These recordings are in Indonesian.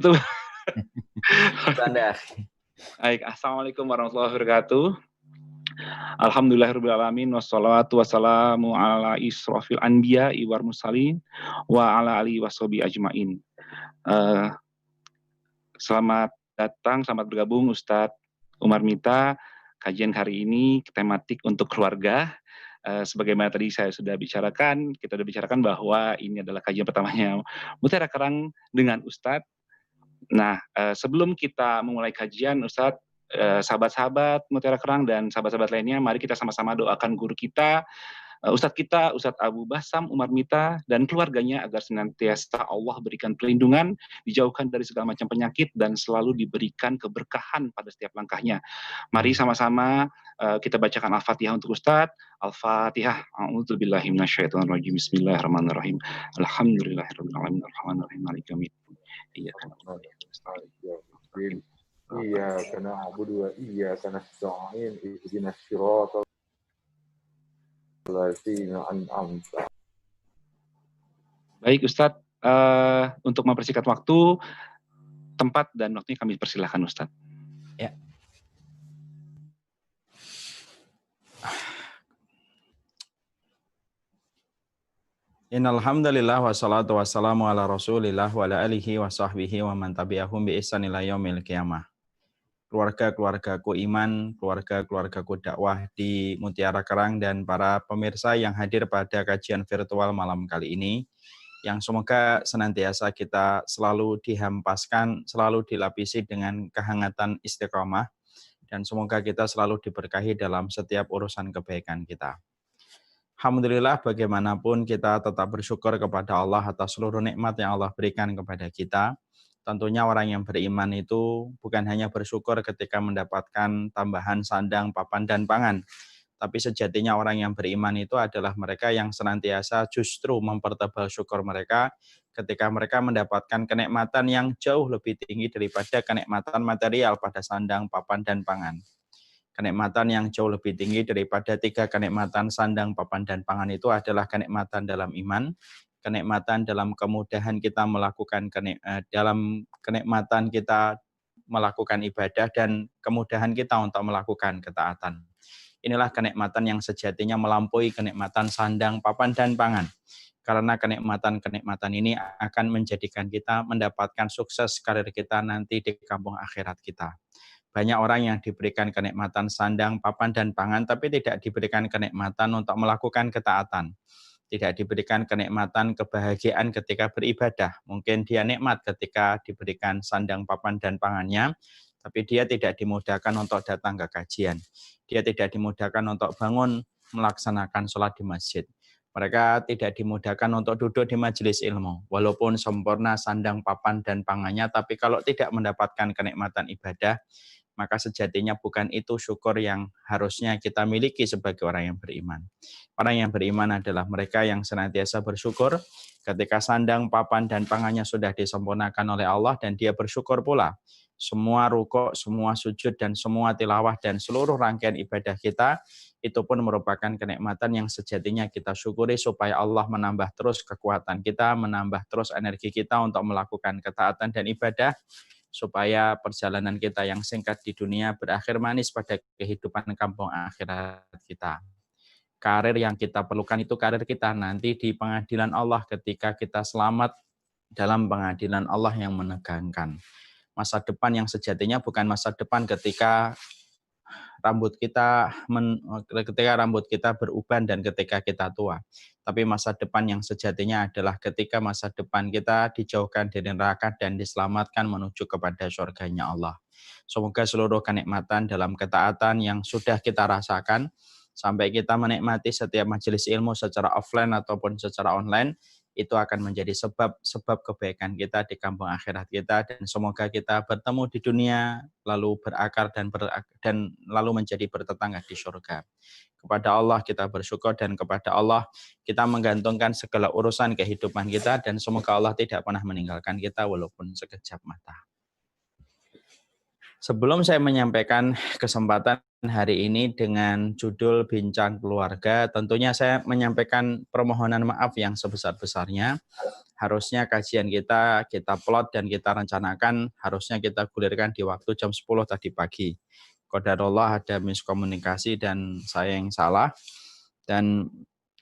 Betul. Bercanda. Baik, assalamualaikum warahmatullahi wabarakatuh. Alhamdulillahirobbilalamin wassalatu wassalamu ala isrofil anbiya'i wal mursalin wa ala alihi washabihi ajmain. Selamat datang, selamat bergabung Ustadz Umar Mita. Kajian hari ini tematik untuk keluarga. Sebagaimana tadi saya sudah bicarakan, kita sudah bicarakan bahwa ini adalah kajian pertamanya Mutiara Kerang dengan Ustadz. Nah, sebelum kita memulai kajian, Ustadz, sahabat-sahabat Mutiara Kerang dan sahabat-sahabat lainnya, mari kita sama-sama doakan guru kita, Ustadz kita, Ustadz Abu Basam Umar Mita, dan keluarganya agar senantiasa Allah berikan perlindungan, dijauhkan dari segala macam penyakit, dan selalu diberikan keberkahan pada setiap langkahnya. Mari sama-sama kita bacakan Al-Fatihah untuk Ustadz. Al-Fatihah. A'udzubillahi minasyaitonirrajim. Bismillahirrahmanirrahim. Alhamdulillahirrahmanirrahim. Alhamdulillahirrahmanirrahim. Maliki yaumiddin. Iyyaka na'budu wa nasta'in. إياك نعبد وإياك نستعين اهدنا الصراط الذين أنعمت. Baik Ustadz, untuk mempersingkat waktu, tempat dan waktunya kami persilahkan Ustadz. Ya. Innal hamdalillah wassalatu wassalamu ala Rasulillah wa ala alihi wa sahbihi wa man tabi'ahum bi ihsan ila yaumil qiyamah. Keluarga-keluargaku iman, keluarga-keluargaku dakwah di Mutiara Kerang dan para pemirsa yang hadir pada kajian virtual malam kali ini, yang semoga senantiasa kita selalu dihempaskan, selalu dilapisi dengan kehangatan istiqomah, dan semoga kita selalu diberkahi dalam setiap urusan kebaikan kita. Alhamdulillah, bagaimanapun kita tetap bersyukur kepada Allah atas seluruh nikmat yang Allah berikan kepada kita. Tentunya orang yang beriman itu bukan hanya bersyukur ketika mendapatkan tambahan sandang, papan, dan pangan. Tapi sejatinya orang yang beriman itu adalah mereka yang senantiasa justru mempertebal syukur mereka ketika mereka mendapatkan kenikmatan yang jauh lebih tinggi daripada kenikmatan material pada sandang, papan, dan pangan. Kenikmatan yang jauh lebih tinggi daripada 3 kenikmatan sandang, papan, dan pangan itu adalah kenikmatan dalam iman, kenikmatan dalam kemudahan kita melakukan dalam kenikmatan kita melakukan ibadah, dan kemudahan kita untuk melakukan ketaatan. Inilah kenikmatan yang sejatinya melampaui kenikmatan sandang, papan, dan pangan. Karena kenikmatan-kenikmatan ini akan menjadikan kita mendapatkan sukses karir kita nanti di kampung akhirat kita. Banyak orang yang diberikan kenikmatan sandang, papan, dan pangan, tapi tidak diberikan kenikmatan untuk melakukan ketaatan. Tidak diberikan kenikmatan kebahagiaan ketika beribadah. Mungkin dia nikmat ketika diberikan sandang, papan, dan pangannya, tapi dia tidak dimudahkan untuk datang ke kajian. Dia tidak dimudahkan untuk bangun melaksanakan sholat di masjid. Mereka tidak dimudahkan untuk duduk di majelis ilmu. Walaupun sempurna sandang, papan, dan pangannya, tapi kalau tidak mendapatkan kenikmatan ibadah, maka sejatinya bukan itu syukur yang harusnya kita miliki sebagai orang yang beriman. Orang yang beriman adalah mereka yang senantiasa bersyukur ketika sandang, papan, dan pangannya sudah disempurnakan oleh Allah, dan dia bersyukur pula. Semua rukuk, semua sujud, dan semua tilawah, dan seluruh rangkaian ibadah kita, itu pun merupakan kenikmatan yang sejatinya kita syukuri supaya Allah menambah terus kekuatan kita, menambah terus energi kita untuk melakukan ketaatan dan ibadah, supaya perjalanan kita yang singkat di dunia berakhir manis pada kehidupan kampung akhirat kita. Karir yang kita perlukan itu karir kita nanti di pengadilan Allah ketika kita selamat dalam pengadilan Allah yang menegangkan. Masa depan yang sejatinya bukan masa depan ketika rambut kita beruban dan ketika kita tua. Tapi masa depan yang sejatinya adalah ketika masa depan kita dijauhkan dari neraka dan diselamatkan menuju kepada surganya Allah. Semoga seluruh kenikmatan dalam ketaatan yang sudah kita rasakan, sampai kita menikmati setiap majelis ilmu secara offline ataupun secara online, itu akan menjadi sebab kebaikan kita di kampung akhirat kita, dan semoga kita bertemu di dunia lalu berakar dan lalu menjadi bertetangga di surga. Kepada Allah kita bersyukur, dan kepada Allah kita menggantungkan segala urusan kehidupan kita, dan semoga Allah tidak pernah meninggalkan kita walaupun sekejap mata. Sebelum saya menyampaikan kesempatan hari ini dengan judul Bincang Keluarga. Tentunya saya menyampaikan permohonan maaf yang sebesar-besarnya. Harusnya kajian kita plot dan kita rencanakan, harusnya kita gulirkan di waktu jam 10 tadi pagi. Qadarullah ada miskomunikasi dan saya yang salah. Dan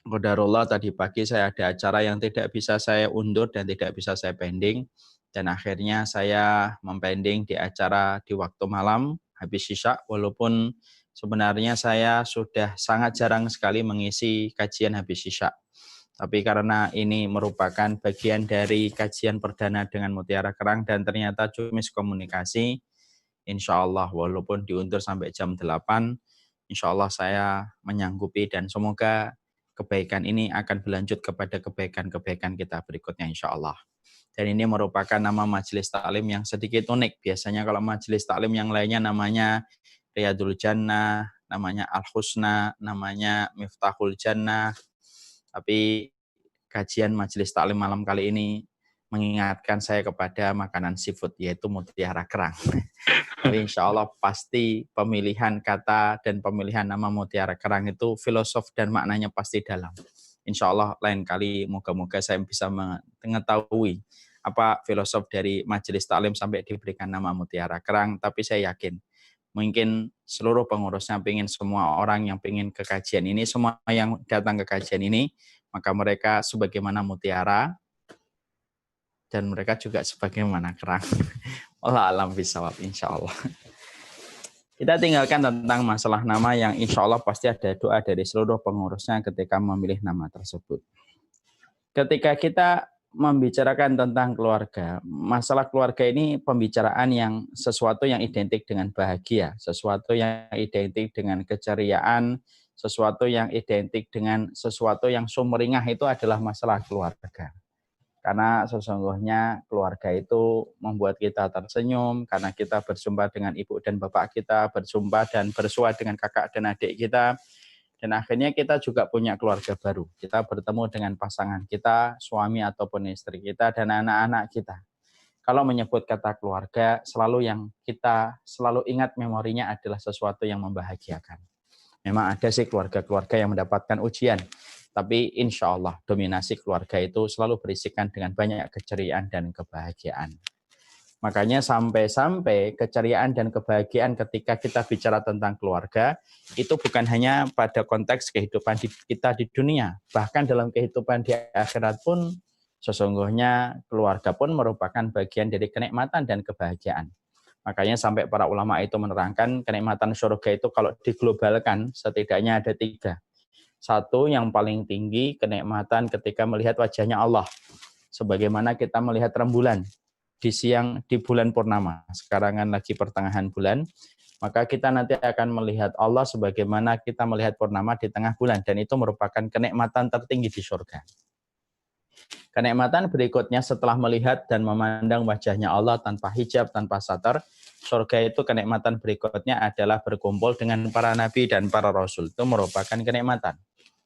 qadarullah tadi pagi saya ada acara yang tidak bisa saya undur dan tidak bisa saya pending. Dan akhirnya saya mempending di acara di waktu malam habis isya, walaupun sebenarnya saya sudah sangat jarang sekali mengisi kajian habis isya. Tapi karena ini merupakan bagian dari kajian perdana dengan Mutiara Kerang dan ternyata miskomunikasi, insya Allah walaupun diundur sampai jam 8, insya Allah saya menyanggupi dan semoga kebaikan ini akan berlanjut kepada kebaikan-kebaikan kita berikutnya insya Allah. Dan ini merupakan nama majelis taklim yang sedikit unik. Biasanya kalau majelis taklim yang lainnya namanya Riyadul Jannah, namanya Al-Husna, namanya Miftahul Jannah. Tapi kajian majelis taklim malam kali ini mengingatkan saya kepada makanan seafood, yaitu Mutiara Kerang. Tapi insya Allah pasti pemilihan kata dan pemilihan nama Mutiara Kerang itu filosof dan maknanya pasti dalam. Insya Allah lain kali moga-moga saya bisa mengetahui apa filosof dari majelis taklim sampai diberikan nama Mutiara Kerang. Tapi saya yakin mungkin seluruh pengurusnya pengen, semua orang yang pengen ke kajian ini, semua yang datang ke kajian ini, maka mereka sebagaimana mutiara dan mereka juga sebagaimana kerang. Allah alam bisawab insya Allah. Kita tinggalkan tentang masalah nama yang insya Allah pasti ada doa dari seluruh pengurusnya ketika memilih nama tersebut. Ketika kita membicarakan tentang keluarga, masalah keluarga ini pembicaraan yang sesuatu yang identik dengan bahagia, sesuatu yang identik dengan keceriaan, sesuatu yang identik dengan sesuatu yang sumringah, itu adalah masalah keluarga. Karena sesungguhnya keluarga itu membuat kita tersenyum, karena kita berjumpa dengan ibu dan bapak kita, berjumpa dan bersua dengan kakak dan adik kita. Dan akhirnya kita juga punya keluarga baru. Kita bertemu dengan pasangan kita, suami ataupun istri kita, dan anak-anak kita. Kalau menyebut kata keluarga, selalu yang kita selalu ingat memorinya adalah sesuatu yang membahagiakan. Memang ada sih keluarga-keluarga yang mendapatkan ujian, tapi insya Allah dominasi keluarga itu selalu berisikan dengan banyak keceriaan dan kebahagiaan. Makanya sampai-sampai keceriaan dan kebahagiaan ketika kita bicara tentang keluarga, itu bukan hanya pada konteks kehidupan kita di dunia. Bahkan dalam kehidupan di akhirat pun, sesungguhnya keluarga pun merupakan bagian dari kenikmatan dan kebahagiaan. Makanya sampai para ulama itu menerangkan kenikmatan surga itu kalau diglobalkan setidaknya ada 3. Satu, yang paling tinggi kenikmatan ketika melihat wajahnya Allah. Sebagaimana kita melihat rembulan di bulan purnama. Sekarang kan lagi pertengahan bulan, maka kita nanti akan melihat Allah sebagaimana kita melihat purnama di tengah bulan, dan itu merupakan kenikmatan tertinggi di surga. Kenikmatan berikutnya setelah melihat dan memandang wajahnya Allah tanpa hijab, tanpa satar, surga itu kenikmatan berikutnya adalah berkumpul dengan para nabi dan para rasul. Itu merupakan kenikmatan.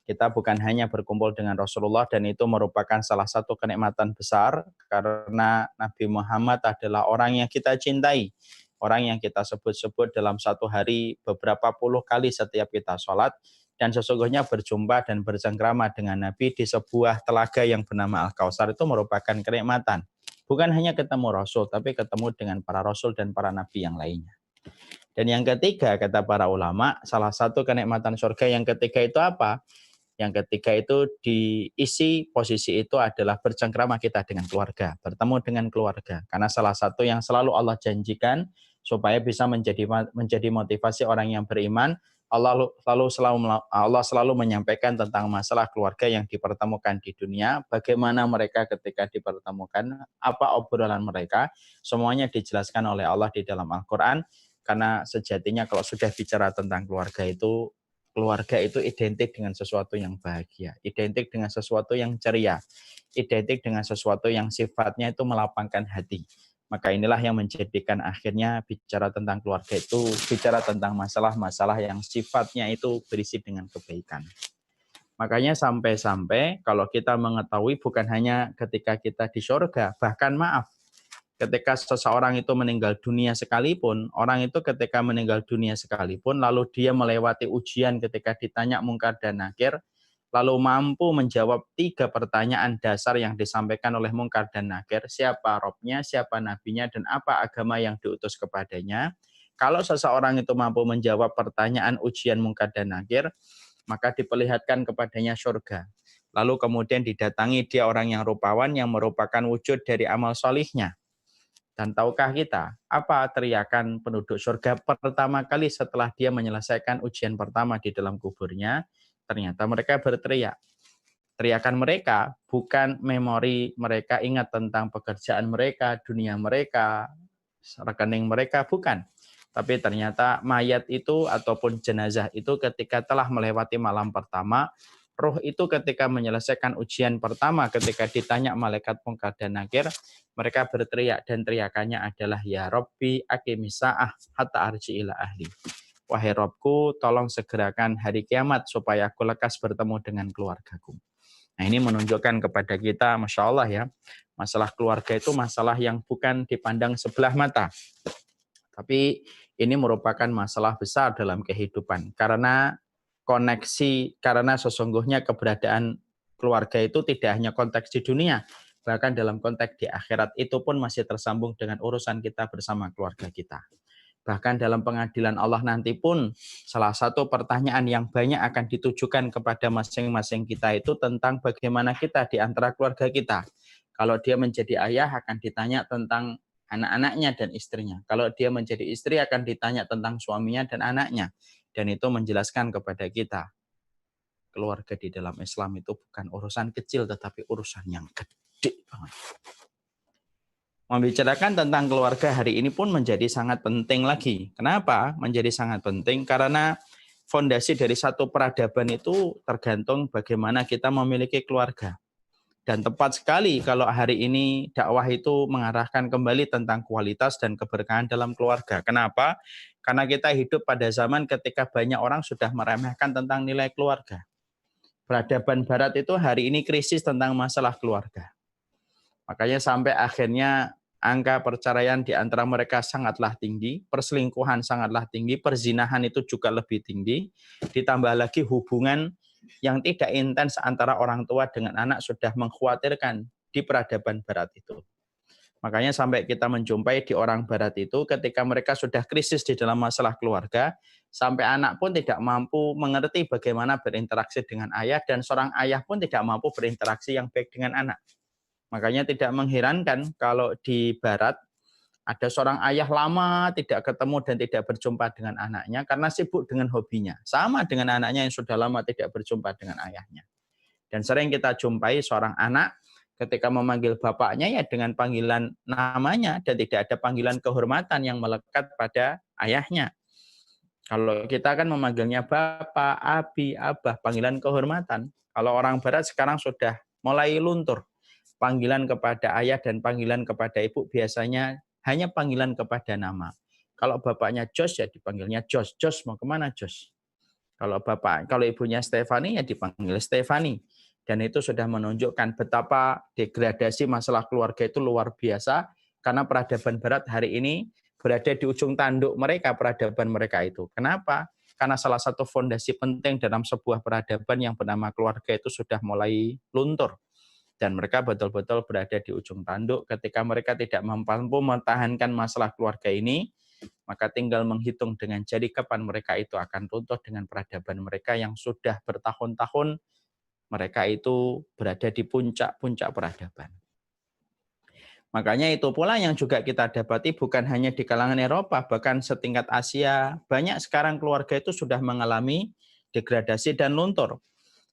Kita bukan hanya berkumpul dengan Rasulullah, dan itu merupakan salah satu kenikmatan besar karena Nabi Muhammad adalah orang yang kita cintai, orang yang kita sebut-sebut dalam satu hari beberapa puluh kali setiap kita sholat, dan sesungguhnya berjumpa dan bercengkrama dengan Nabi di sebuah telaga yang bernama Al-Kautsar itu merupakan kenikmatan. Bukan hanya ketemu Rasul, tapi ketemu dengan para Rasul dan para Nabi yang lainnya. Dan yang ketiga, kata para ulama, salah satu kenikmatan surga yang ketiga itu apa? Yang ketiga itu diisi posisi itu adalah bercengkrama kita dengan keluarga, bertemu dengan keluarga. Karena salah satu yang selalu Allah janjikan supaya bisa menjadi motivasi orang yang beriman, Allah selalu menyampaikan tentang masalah keluarga yang dipertemukan di dunia, bagaimana mereka ketika dipertemukan, apa obrolan mereka, semuanya dijelaskan oleh Allah di dalam Al-Quran. Karena sejatinya kalau sudah bicara tentang keluarga itu identik dengan sesuatu yang bahagia, identik dengan sesuatu yang ceria, identik dengan sesuatu yang sifatnya itu melapangkan hati. Maka inilah yang menjadikan akhirnya bicara tentang keluarga itu bicara tentang masalah-masalah yang sifatnya itu berisi dengan kebaikan. Makanya sampai-sampai kalau kita mengetahui bukan hanya ketika kita di surga, bahkan maaf, ketika seseorang itu meninggal dunia sekalipun, orang itu ketika meninggal dunia sekalipun, lalu dia melewati ujian ketika ditanya Mungkar dan Nakir, lalu mampu menjawab 3 pertanyaan dasar yang disampaikan oleh Mungkar dan Nakir, siapa Robnya, siapa nabinya, dan apa agama yang diutus kepadanya. Kalau seseorang itu mampu menjawab pertanyaan ujian Mungkar dan Nakir, maka diperlihatkan kepadanya surga. Lalu kemudian didatangi dia orang yang rupawan yang merupakan wujud dari amal solihnya. Dan tahukah kita apa teriakan penduduk surga pertama kali setelah dia menyelesaikan ujian pertama di dalam kuburnya? Ternyata mereka berteriak. Teriakan mereka bukan memori mereka ingat tentang pekerjaan mereka, dunia mereka, rekening mereka, bukan. Tapi ternyata mayat itu ataupun jenazah itu ketika telah melewati malam pertama, roh itu ketika menyelesaikan ujian pertama, ketika ditanya malaikat Mungkar dan Nakir, mereka berteriak dan teriakannya adalah ya Rabbi aqimis sa'ah hatta arji ila ahli. Wahai Robku, tolong segerakan hari kiamat supaya aku lekas bertemu dengan keluargaku. Nah, ini menunjukkan kepada kita, Masya Allah ya, masalah keluarga itu masalah yang bukan dipandang sebelah mata. Tapi ini merupakan masalah besar dalam kehidupan. Karena koneksi, karena sesungguhnya keberadaan keluarga itu tidak hanya konteks di dunia, bahkan dalam konteks di akhirat itu pun masih tersambung dengan urusan kita bersama keluarga kita. Bahkan dalam pengadilan Allah nanti pun salah satu pertanyaan yang banyak akan ditujukan kepada masing-masing kita itu tentang bagaimana kita di antara keluarga kita. Kalau dia menjadi ayah akan ditanya tentang anak-anaknya dan istrinya. Kalau dia menjadi istri akan ditanya tentang suaminya dan anaknya. Dan itu menjelaskan kepada kita, keluarga di dalam Islam itu bukan urusan kecil tetapi urusan yang gede banget. Membicarakan tentang keluarga hari ini pun menjadi sangat penting lagi. Kenapa menjadi sangat penting? Karena fondasi dari satu peradaban itu tergantung bagaimana kita memiliki keluarga. Dan tepat sekali kalau hari ini dakwah itu mengarahkan kembali tentang kualitas dan keberkahan dalam keluarga. Kenapa? Karena kita hidup pada zaman ketika banyak orang sudah meremehkan tentang nilai keluarga. Peradaban barat itu hari ini krisis tentang masalah keluarga. Makanya sampai akhirnya angka perceraian di antara mereka sangatlah tinggi, perselingkuhan sangatlah tinggi, perzinahan itu juga lebih tinggi, ditambah lagi hubungan yang tidak intens antara orang tua dengan anak sudah mengkhawatirkan di peradaban barat itu. Makanya sampai kita menjumpai di orang barat itu ketika mereka sudah krisis di dalam masalah keluarga, sampai anak pun tidak mampu mengerti bagaimana berinteraksi dengan ayah dan seorang ayah pun tidak mampu berinteraksi yang baik dengan anak. Makanya tidak mengherankan kalau di barat ada seorang ayah lama tidak ketemu dan tidak berjumpa dengan anaknya karena sibuk dengan hobinya. Sama dengan anaknya yang sudah lama tidak berjumpa dengan ayahnya. Dan sering kita jumpai seorang anak ketika memanggil bapaknya ya dengan panggilan namanya dan tidak ada panggilan kehormatan yang melekat pada ayahnya. Kalau kita kan memanggilnya bapak, abi, abah, panggilan kehormatan. Kalau orang barat sekarang sudah mulai luntur. Panggilan kepada ayah dan panggilan kepada ibu biasanya hanya panggilan kepada nama. Kalau bapaknya Jos ya dipanggilnya Jos. Jos mau kemana Jos? Kalau ibunya Stefani ya dipanggil Stefani. Dan itu sudah menunjukkan betapa degradasi masalah keluarga itu luar biasa karena peradaban barat hari ini berada di ujung tanduk mereka, peradaban mereka itu. Kenapa? Karena salah satu fondasi penting dalam sebuah peradaban yang bernama keluarga itu sudah mulai luntur. Dan mereka betul-betul berada di ujung tanduk ketika mereka tidak mampu mempertahankan masalah keluarga ini, maka tinggal menghitung dengan jari kapan mereka itu akan runtuh dengan peradaban mereka yang sudah bertahun-tahun mereka itu berada di puncak-puncak peradaban. Makanya itu pula yang juga kita dapati bukan hanya di kalangan Eropa, bahkan setingkat Asia, banyak sekarang keluarga itu sudah mengalami degradasi dan luntur.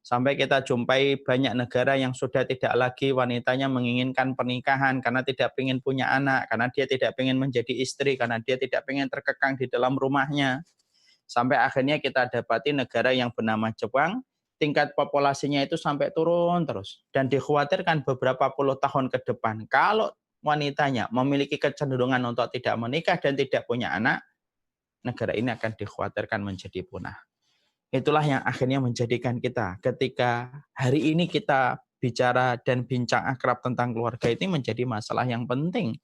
Sampai kita jumpai banyak negara yang sudah tidak lagi wanitanya menginginkan pernikahan karena tidak ingin punya anak, karena dia tidak ingin menjadi istri, karena dia tidak ingin terkekang di dalam rumahnya. Sampai akhirnya kita dapati negara yang bernama Jepang, tingkat populasinya itu sampai turun terus. Dan dikhawatirkan beberapa puluh tahun ke depan, kalau wanitanya memiliki kecenderungan untuk tidak menikah dan tidak punya anak, negara ini akan dikhawatirkan menjadi punah. Itulah yang akhirnya menjadikan kita ketika hari ini kita bicara dan bincang akrab tentang keluarga ini menjadi masalah yang penting.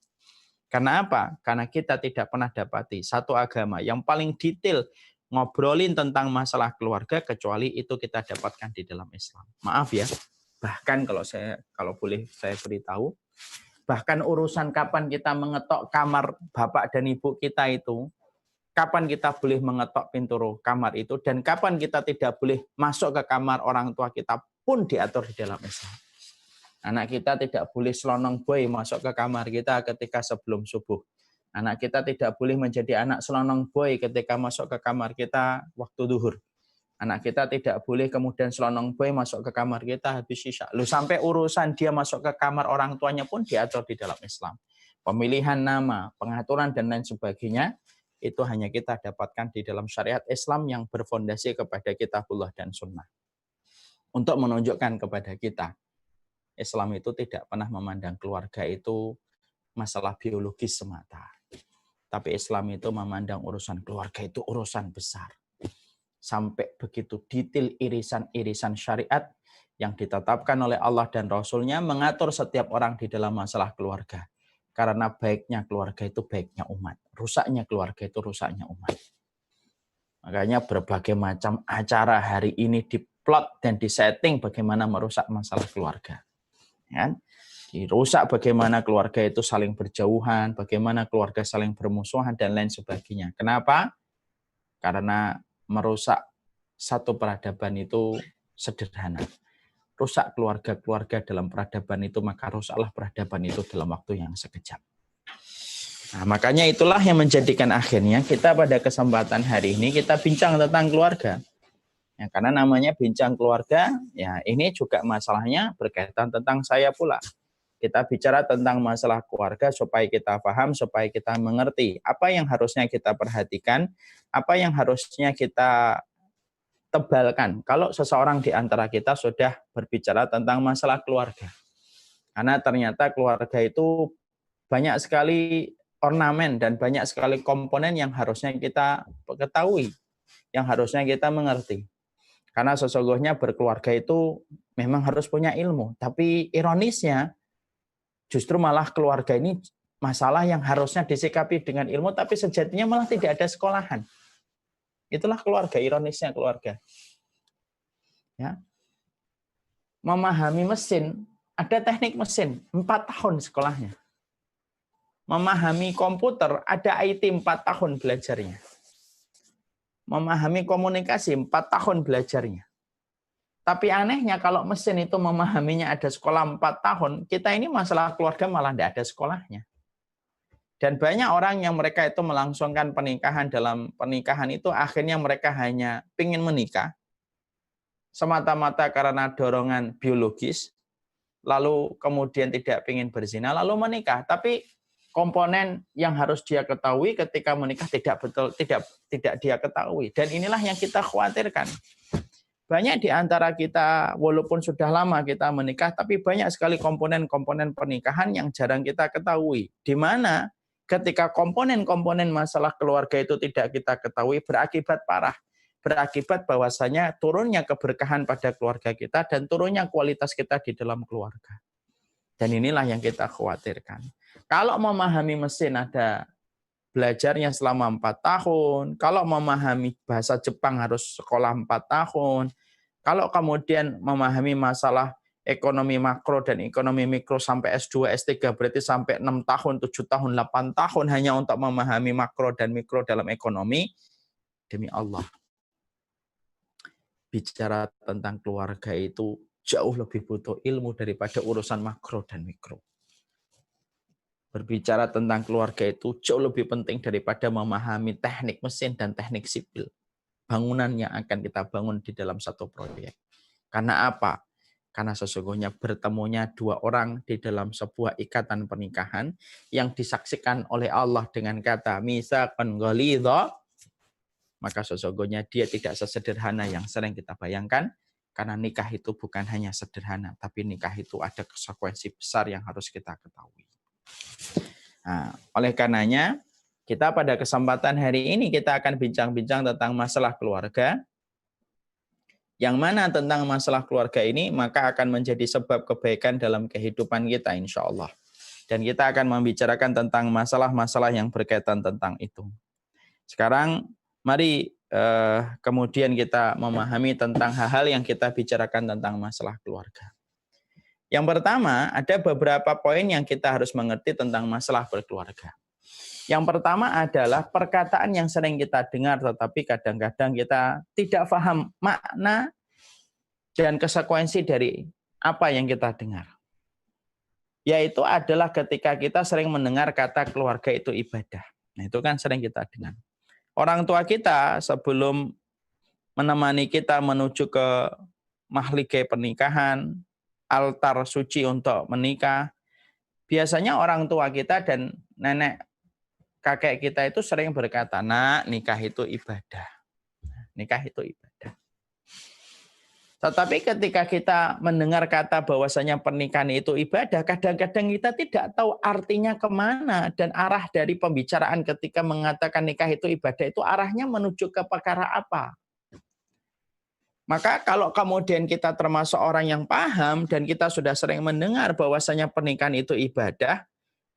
Karena apa? Karena kita tidak pernah dapati satu agama yang paling detail ngobrolin tentang masalah keluarga kecuali itu kita dapatkan di dalam Islam. Maaf ya, bahkan kalau boleh saya beritahu, bahkan urusan kapan kita mengetok kamar bapak dan ibu kita itu, kapan kita boleh mengetok pintu kamar itu, dan kapan kita tidak boleh masuk ke kamar orang tua kita pun diatur di dalam Islam. Anak kita tidak boleh selonong boy masuk ke kamar kita ketika sebelum subuh. Anak kita tidak boleh menjadi anak selonong boy ketika masuk ke kamar kita waktu duhur. Anak kita tidak boleh kemudian selonong boy masuk ke kamar kita habis isya. Lu sampai urusan dia masuk ke kamar orang tuanya pun diatur di dalam Islam. Pemilihan nama, pengaturan dan lain sebagainya itu hanya kita dapatkan di dalam syariat Islam yang berfondasi kepada kitabullah dan sunnah. Untuk menunjukkan kepada kita, Islam itu tidak pernah memandang keluarga itu masalah biologis semata. Tapi Islam itu memandang urusan keluarga itu urusan besar. Sampai begitu detail irisan-irisan syariat yang ditetapkan oleh Allah dan Rasul-Nya mengatur setiap orang di dalam masalah keluarga. Karena baiknya keluarga itu baiknya umat. Rusaknya keluarga itu rusaknya umat. Makanya berbagai macam acara hari ini diplot dan disetting bagaimana merusak masalah keluarga. Ya? Dirusak bagaimana keluarga itu saling berjauhan, bagaimana keluarga saling bermusuhan, dan lain sebagainya. Kenapa? Karena merusak satu peradaban itu sederhana. Rusak keluarga-keluarga dalam peradaban itu, maka rusaklah peradaban itu dalam waktu yang sekejap. Nah, makanya itulah yang menjadikan akhirnya kita pada kesempatan hari ini kita bincang tentang keluarga. Ya, karena namanya bincang keluarga, ya ini juga masalahnya berkaitan tentang saya pula. Kita bicara tentang masalah keluarga supaya kita paham, supaya kita mengerti apa yang harusnya kita perhatikan, apa yang harusnya kita tebalkan kalau seseorang di antara kita sudah berbicara tentang masalah keluarga. Karena ternyata keluarga itu banyak sekali ornamen dan banyak sekali komponen yang harusnya kita ketahui, yang harusnya kita mengerti. Karena sesungguhnya berkeluarga itu memang harus punya ilmu. Tapi ironisnya, justru malah keluarga ini masalah yang harusnya disikapi dengan ilmu, tapi sejatinya malah tidak ada sekolahan. Itulah keluarga, ironisnya keluarga. Ya. Memahami mesin, ada teknik mesin, 4 tahun sekolahnya. Memahami komputer, ada IT 4 tahun belajarnya. Memahami komunikasi, 4 tahun belajarnya. Tapi anehnya kalau mesin itu memahaminya ada sekolah 4 tahun, kita ini masalah keluarga malah tidak ada sekolahnya. Dan banyak orang yang mereka itu melangsungkan pernikahan, dalam pernikahan itu akhirnya mereka hanya ingin menikah, semata-mata karena dorongan biologis, lalu kemudian tidak ingin berzina, lalu menikah. Tapi komponen yang harus dia ketahui ketika menikah tidak dia ketahui. Dan inilah yang kita khawatirkan. Banyak di antara kita, walaupun sudah lama kita menikah, tapi banyak sekali komponen-komponen pernikahan yang jarang kita ketahui. Di mana ketika komponen-komponen masalah keluarga itu tidak kita ketahui, berakibat parah. Berakibat bahwasanya turunnya keberkahan pada keluarga kita dan turunnya kualitas kita di dalam keluarga. Dan inilah yang kita khawatirkan. Kalau memahami mesin ada belajarnya selama 4 tahun, kalau memahami bahasa Jepang harus sekolah 4 tahun, kalau kemudian memahami masalah ekonomi makro dan ekonomi mikro sampai S2, S3 berarti sampai 6 tahun, 7 tahun, 8 tahun hanya untuk memahami makro dan mikro dalam ekonomi, demi Allah. Bicara tentang keluarga itu jauh lebih butuh ilmu daripada urusan makro dan mikro. Berbicara tentang keluarga itu jauh lebih penting daripada memahami teknik mesin dan teknik sipil. Bangunan yang akan kita bangun di dalam satu proyek. Karena apa? Karena sesungguhnya bertemunya 2 orang di dalam sebuah ikatan pernikahan yang disaksikan oleh Allah dengan kata mitsaqan ghalidha, maka sesungguhnya dia tidak sesederhana yang sering kita bayangkan, karena nikah itu bukan hanya sederhana, tapi nikah itu ada konsekuensi besar yang harus kita ketahui. Nah, oleh karenanya, kita pada kesempatan hari ini kita akan bincang-bincang tentang masalah keluarga, yang mana tentang masalah keluarga ini maka akan menjadi sebab kebaikan dalam kehidupan kita insya Allah. Dan kita akan membicarakan tentang masalah-masalah yang berkaitan tentang itu. Sekarang mari kemudian kita memahami tentang hal-hal yang kita bicarakan tentang masalah keluarga. Yang pertama, ada beberapa poin yang kita harus mengerti tentang masalah berkeluarga. Yang pertama adalah perkataan yang sering kita dengar, tetapi kadang-kadang kita tidak paham makna dan konsekuensi dari apa yang kita dengar. Yaitu adalah ketika kita sering mendengar kata keluarga itu ibadah. Nah, itu kan sering kita dengar. Orang tua kita sebelum menemani kita menuju ke mahligai pernikahan, altar suci untuk menikah, biasanya orang tua kita dan nenek kakek kita itu sering berkata, "Nak, nikah itu ibadah." Nikah itu ibadah. Tetapi ketika kita mendengar kata bahwasanya pernikahan itu ibadah, kadang-kadang kita tidak tahu artinya kemana dan arah dari pembicaraan ketika mengatakan nikah itu ibadah itu arahnya menuju ke perkara apa. Maka kalau kemudian kita termasuk orang yang paham dan kita sudah sering mendengar bahwasanya pernikahan itu ibadah,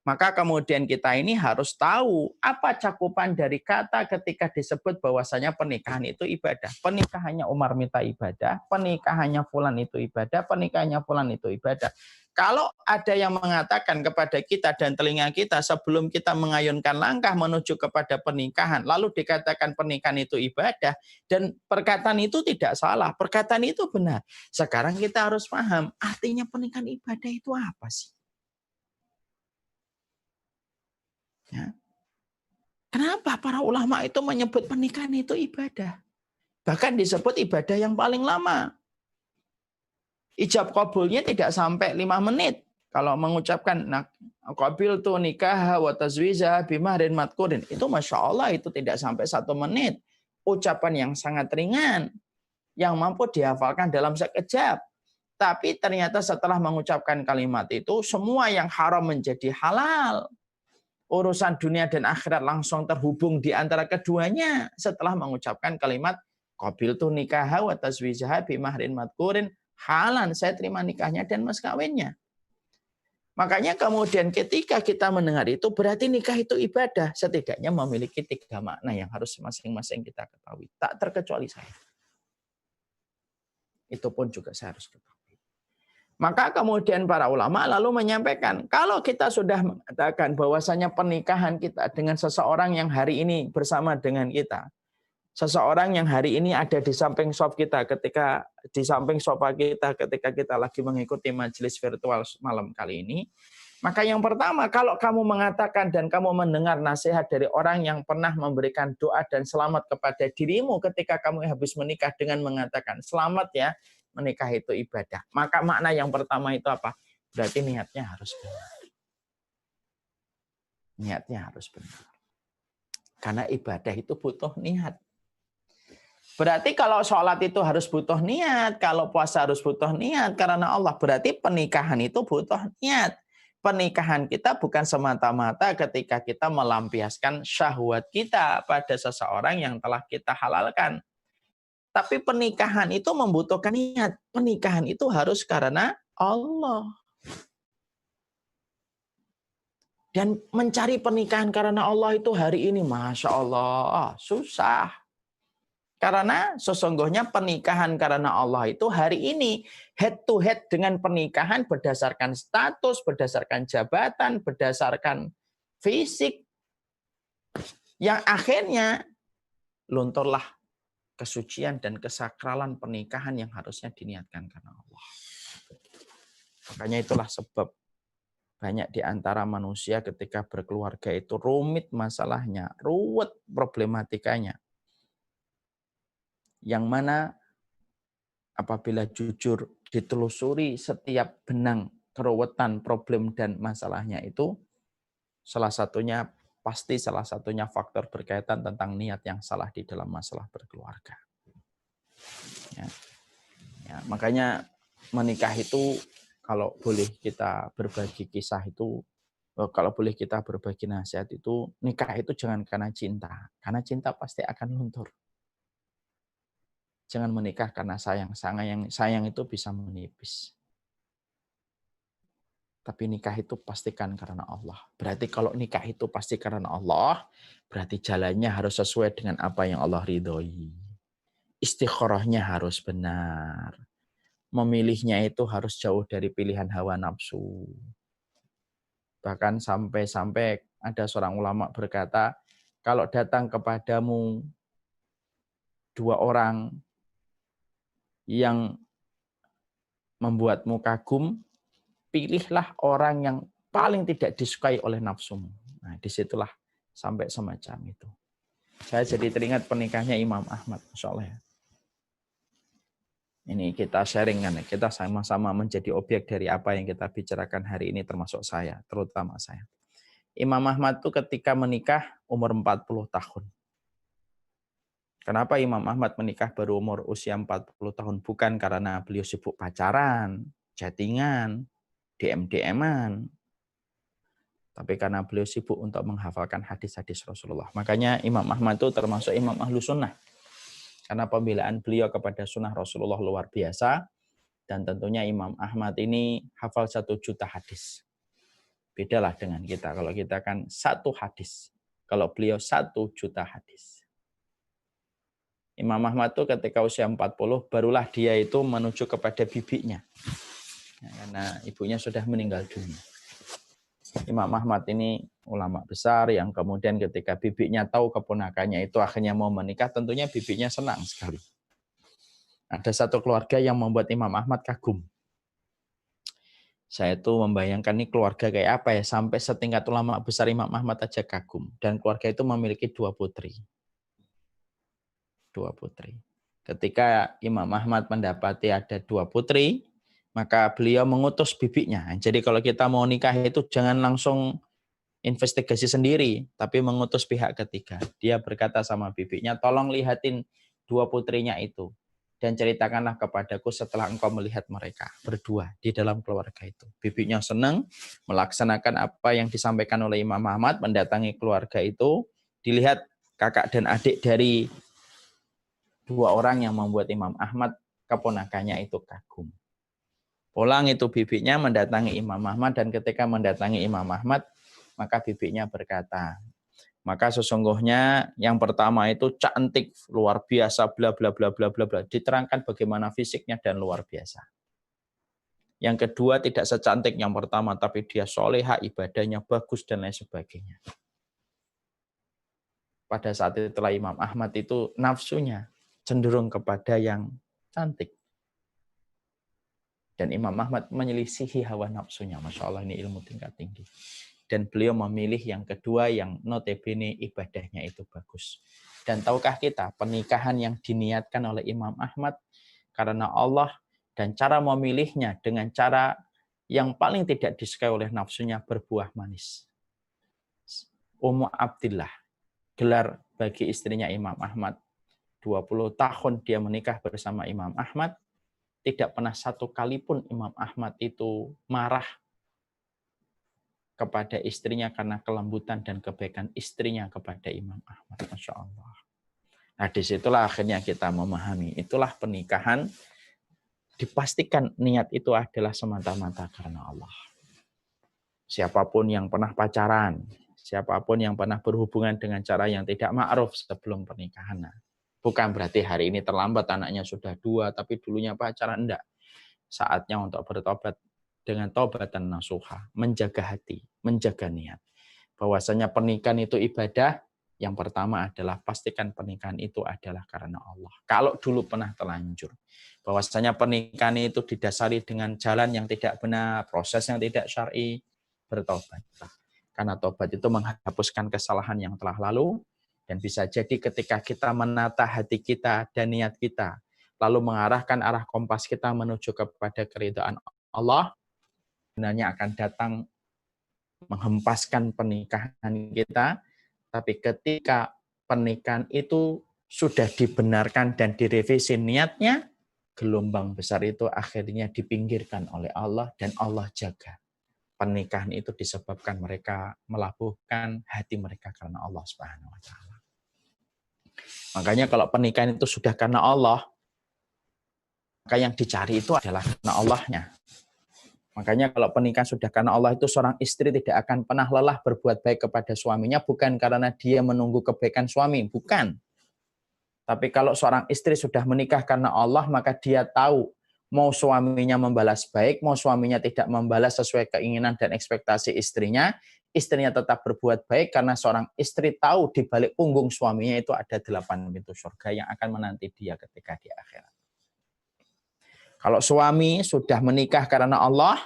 maka kemudian kita ini harus tahu apa cakupan dari kata ketika disebut bahwasanya pernikahan itu ibadah. Pernikahannya Umar Mita ibadah, pernikahannya Fulan itu ibadah, pernikahannya Fulan itu ibadah. Kalau ada yang mengatakan kepada kita dan telinga kita sebelum kita mengayunkan langkah menuju kepada pernikahan, lalu dikatakan pernikahan itu ibadah, dan perkataan itu tidak salah, perkataan itu benar. Sekarang kita harus paham, artinya pernikahan ibadah itu apa sih? Ya. Kenapa para ulama itu menyebut pernikahan itu ibadah? Bahkan disebut ibadah yang paling lama. Ijab kabulnya tidak sampai 5 menit. Kalau mengucapkan qabil tu nikah wa tazwija bimahrin madkurin, itu Masya Allah itu tidak sampai 1 menit. Ucapan yang sangat ringan, yang mampu dihafalkan dalam sekejap. Tapi ternyata setelah mengucapkan kalimat itu, semua yang haram menjadi halal. Urusan dunia dan akhirat langsung terhubung di antara keduanya setelah mengucapkan kalimat qabiltu nikaha wa tazwijaha bi mahrin madkurin halan, saya terima nikahnya dan mas kawinnya. Makanya kemudian ketika kita mendengar itu berarti nikah itu ibadah, setidaknya memiliki 3 makna yang harus masing-masing kita ketahui. Tak terkecuali saya. Itu pun juga saya harus ketahui. Maka kemudian para ulama lalu menyampaikan, kalau kita sudah mengatakan bahwasanya pernikahan kita dengan seseorang yang hari ini bersama dengan kita, seseorang yang hari ini ada di samping sofa kita ketika kita lagi mengikuti majelis virtual malam kali ini, maka yang pertama, kalau kamu mengatakan dan kamu mendengar nasihat dari orang yang pernah memberikan doa dan selamat kepada dirimu ketika kamu habis menikah dengan mengatakan selamat ya, menikah itu ibadah. Maka makna yang pertama itu apa? Berarti niatnya harus benar. Niatnya harus benar. Karena ibadah itu butuh niat. Berarti kalau sholat itu harus butuh niat, kalau puasa harus butuh niat karena Allah. Berarti pernikahan itu butuh niat. Pernikahan kita bukan semata-mata ketika kita melampiaskan syahwat kita pada seseorang yang telah kita halalkan. Tapi pernikahan itu membutuhkan niat. Pernikahan itu harus karena Allah. Dan mencari pernikahan karena Allah itu hari ini, Masya Allah, susah. Karena sesungguhnya pernikahan karena Allah itu hari ini head to head dengan pernikahan berdasarkan status, berdasarkan jabatan, berdasarkan fisik. Yang akhirnya lunturlah kesucian dan kesakralan pernikahan yang harusnya diniatkan karena Allah. Makanya itulah sebab banyak di antara manusia ketika berkeluarga itu rumit masalahnya, ruwet problematikanya. Yang mana apabila jujur ditelusuri setiap benang keruwetan problem dan masalahnya itu, salah satunya faktor berkaitan tentang niat yang salah di dalam masalah berkeluarga. Ya, makanya menikah itu kalau boleh kita berbagi kisah itu, kalau boleh kita berbagi nasihat itu, nikah itu jangan karena cinta. Karena cinta pasti akan luntur. Jangan menikah karena sayang. Sayang itu bisa menipis. Tapi nikah itu pastikan karena Allah. Berarti kalau nikah itu pasti karena Allah, berarti jalannya harus sesuai dengan apa yang Allah ridhoi. Istikharahnya harus benar. Memilihnya itu harus jauh dari pilihan hawa nafsu. Bahkan sampai-sampai ada seorang ulama berkata, kalau datang kepadamu 2 orang yang membuatmu kagum, pilihlah orang yang paling tidak disukai oleh nafsumu. Nah, disitulah sampai semacam itu. Saya jadi teringat pernikahannya Imam Ahmad, Masya Allah ya. Ini kita sharing kan, kita sama-sama menjadi objek dari apa yang kita bicarakan hari ini, termasuk saya, terutama saya. Imam Ahmad itu ketika menikah umur 40 tahun. Kenapa Imam Ahmad menikah baru umur usia 40 tahun? Bukan karena beliau sibuk pacaran, chattingan, DM-DM-an. Tapi karena beliau sibuk untuk menghafalkan hadis-hadis Rasulullah. Makanya Imam Ahmad itu termasuk Imam Ahlu Sunnah. Karena pembelaan beliau kepada sunnah Rasulullah luar biasa. Dan tentunya Imam Ahmad ini hafal 1 juta hadis. Bedalah dengan kita. Kalau kita kan 1 hadis. Kalau beliau 1 juta hadis. Imam Ahmad itu ketika usia 40, barulah dia itu menuju kepada bibinya. Ya, karena ibunya sudah meninggal dunia. Imam Ahmad ini ulama besar yang kemudian ketika bibinya tahu keponakannya itu akhirnya mau menikah, tentunya bibinya senang sekali. Ada satu keluarga yang membuat Imam Ahmad kagum. Saya tuh membayangkan nih keluarga kayak apa ya, sampai setingkat ulama besar Imam Ahmad aja kagum. Dan keluarga itu memiliki 2 putri. 2 putri. Ketika Imam Ahmad mendapati ada 2 putri, maka beliau mengutus bibinya. Jadi kalau kita mau nikah itu jangan langsung investigasi sendiri, tapi mengutus pihak ketiga. Dia berkata sama bibinya, tolong lihatin 2 putrinya itu. Dan ceritakanlah kepadaku setelah engkau melihat mereka berdua di dalam keluarga itu. Bibinya senang melaksanakan apa yang disampaikan oleh Imam Ahmad, mendatangi keluarga itu, dilihat kakak dan adik dari 2 orang yang membuat Imam Ahmad keponakannya itu kagum. Pulang itu bibinya mendatangi Imam Ahmad, dan ketika mendatangi Imam Ahmad, maka bibinya berkata, maka sesungguhnya yang pertama itu cantik, luar biasa, bla bla bla bla bla bla. Diterangkan bagaimana fisiknya dan luar biasa. Yang kedua tidak secantik yang pertama, tapi dia soleha, ibadahnya bagus dan lain sebagainya. Pada saat itulah Imam Ahmad itu nafsunya cenderung kepada yang cantik. Dan Imam Ahmad menyelisihi hawa nafsunya. Masya Allah, ini ilmu tingkat tinggi. Dan beliau memilih yang kedua yang notabene ibadahnya itu bagus. Dan tahukah kita pernikahan yang diniatkan oleh Imam Ahmad karena Allah dan cara memilihnya dengan cara yang paling tidak disukai oleh nafsunya berbuah manis. Ummu Abdillah, gelar bagi istrinya Imam Ahmad. 20 tahun dia menikah bersama Imam Ahmad. Tidak pernah 1 kali pun Imam Ahmad itu marah kepada istrinya karena kelembutan dan kebaikan istrinya kepada Imam Ahmad. Masya Allah. Nah, disitulah akhirnya kita memahami. Itulah pernikahan. Dipastikan niat itu adalah semata-mata karena Allah. Siapapun yang pernah pacaran, siapapun yang pernah berhubungan dengan cara yang tidak ma'ruf sebelum pernikahan. Bukan berarti hari ini terlambat, anaknya sudah 2, tapi dulunya pacaran. Enggak. Saatnya untuk bertobat dengan taubatan nasuha, menjaga hati, menjaga niat. Bahwasanya pernikahan itu ibadah, yang pertama adalah pastikan pernikahan itu adalah karena Allah. Kalau dulu pernah terlanjur, bahwasanya pernikahan itu didasari dengan jalan yang tidak benar, proses yang tidak syar'i, bertobatlah. Karena tobat itu menghapuskan kesalahan yang telah lalu, dan bisa jadi ketika kita menata hati kita dan niat kita, lalu mengarahkan arah kompas kita menuju kepada keridhaan Allah, sebenarnya akan datang menghempaskan pernikahan kita, tapi ketika pernikahan itu sudah dibenarkan dan direvisi niatnya, gelombang besar itu akhirnya dipinggirkan oleh Allah dan Allah jaga. Pernikahan itu disebabkan mereka melabuhkan hati mereka karena Allah Subhanahu wa taala. Makanya kalau pernikahan itu sudah karena Allah, maka yang dicari itu adalah karena Allahnya. Makanya kalau pernikahan sudah karena Allah itu seorang istri tidak akan pernah lelah berbuat baik kepada suaminya, bukan karena dia menunggu kebaikan suami, bukan. Tapi kalau seorang istri sudah menikah karena Allah, maka dia tahu mau suaminya membalas baik, mau suaminya tidak membalas sesuai keinginan dan ekspektasi istrinya, istrinya tetap berbuat baik karena seorang istri tahu di balik punggung suaminya itu ada 8 pintu surga yang akan menanti dia ketika di akhirat. Kalau suami sudah menikah karena Allah,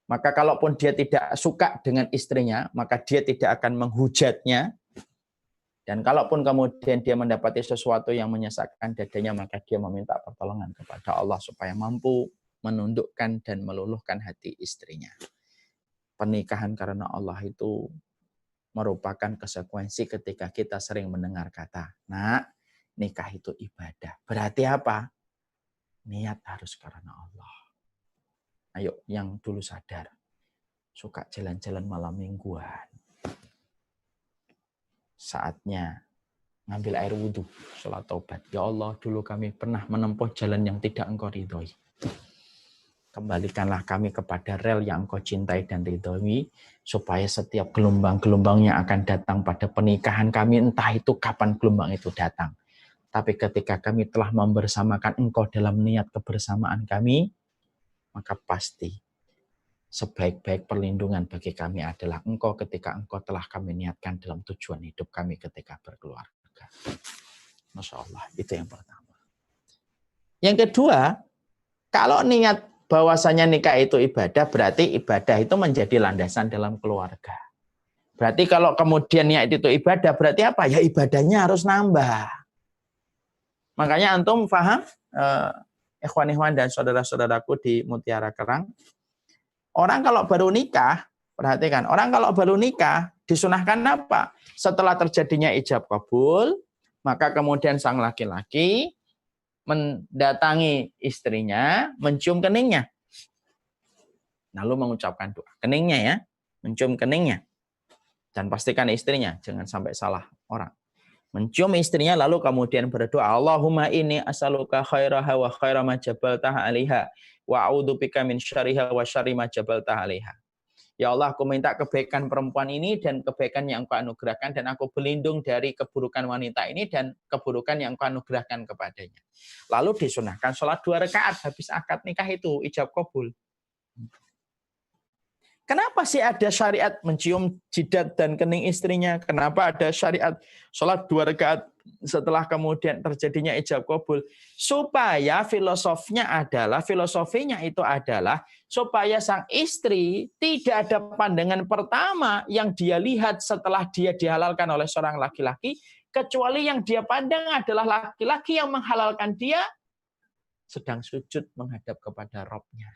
maka kalaupun dia tidak suka dengan istrinya, maka dia tidak akan menghujatnya. Dan kalaupun kemudian dia mendapati sesuatu yang menyesakkan dadanya, maka dia meminta pertolongan kepada Allah supaya mampu menundukkan dan meluluhkan hati istrinya. Pernikahan karena Allah itu merupakan konsekuensi ketika kita sering mendengar kata, "Nak, nikah itu ibadah." Berarti apa? Niat harus karena Allah. Ayo, yang dulu sadar, suka jalan-jalan malam mingguan. Saatnya ngambil air wudhu, sholat taubat. Ya Allah, dulu kami pernah menempuh jalan yang tidak Engkau ridhoi. Kembalikanlah kami kepada rel yang Engkau cintai dan ridhoi, supaya setiap gelombang-gelombang yang akan datang pada pernikahan kami, entah itu kapan gelombang itu datang. Tapi ketika kami telah membersamakan Engkau dalam niat kebersamaan kami, maka pasti sebaik-baik perlindungan bagi kami adalah Engkau ketika Engkau telah kami niatkan dalam tujuan hidup kami ketika berkeluarga. Masya Allah, itu yang pertama. Yang kedua, kalau niat bahwasanya nikah itu ibadah, berarti ibadah itu menjadi landasan dalam keluarga. Berarti kalau kemudian niat itu ibadah, berarti apa? Ya ibadahnya harus nambah. Makanya antum paham, ikhwan-ikhwan dan saudara-saudaraku di Mutiara Kerang, orang kalau baru nikah, perhatikan, orang kalau baru nikah, disunahkan apa? Setelah terjadinya ijab kabul, maka kemudian sang laki-laki mendatangi istrinya, mencium keningnya. Lalu mengucapkan doa. Keningnya ya, mencium keningnya. Dan pastikan istrinya, jangan sampai salah orang. Mencium istrinya lalu kemudian berdoa, Allahumma inni as'aluka khairaha wa khaira ma jabaltaha 'alaiha wa a'udzubika min syarriha wa syarri ma jabaltaha 'alaiha. Ya Allah, aku minta kebaikan perempuan ini dan kebaikan yang Engkau anugerahkan, dan aku berlindung dari keburukan wanita ini dan keburukan yang Engkau anugerahkan kepadanya. Lalu disunahkan sholat 2 rakaat habis akad nikah itu, ijab kabul. Kenapa sih ada syariat mencium jidat dan kening istrinya? Kenapa ada syariat sholat 2 rakaat setelah kemudian terjadinya ijab kabul? Supaya filosofinya itu adalah supaya sang istri tidak ada pandangan pertama yang dia lihat setelah dia dihalalkan oleh seorang laki-laki, kecuali yang dia pandang adalah laki-laki yang menghalalkan dia sedang sujud menghadap kepada Rabb-nya.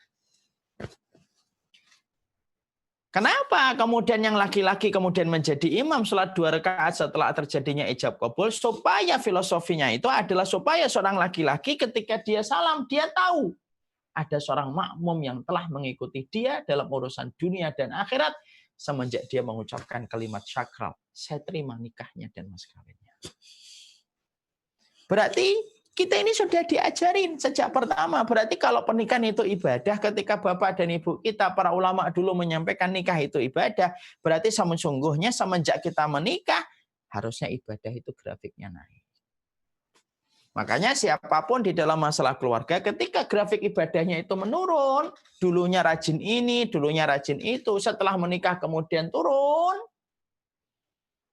Kenapa kemudian yang laki-laki kemudian menjadi imam sholat 2 rakaat setelah terjadinya ijab kabul? Supaya filosofinya itu adalah supaya seorang laki-laki ketika dia salam, dia tahu ada seorang makmum yang telah mengikuti dia dalam urusan dunia dan akhirat semenjak dia mengucapkan kalimat syakral, saya terima nikahnya dan mas kawinnya. Berarti kita ini sudah diajarin sejak pertama. Berarti kalau pernikahan itu ibadah, ketika bapak dan ibu kita, para ulama dulu menyampaikan nikah itu ibadah, berarti sesungguhnya semenjak kita menikah, harusnya ibadah itu grafiknya naik. Makanya siapapun di dalam masalah keluarga, ketika grafik ibadahnya itu menurun, dulunya rajin ini, dulunya rajin itu, setelah menikah kemudian turun,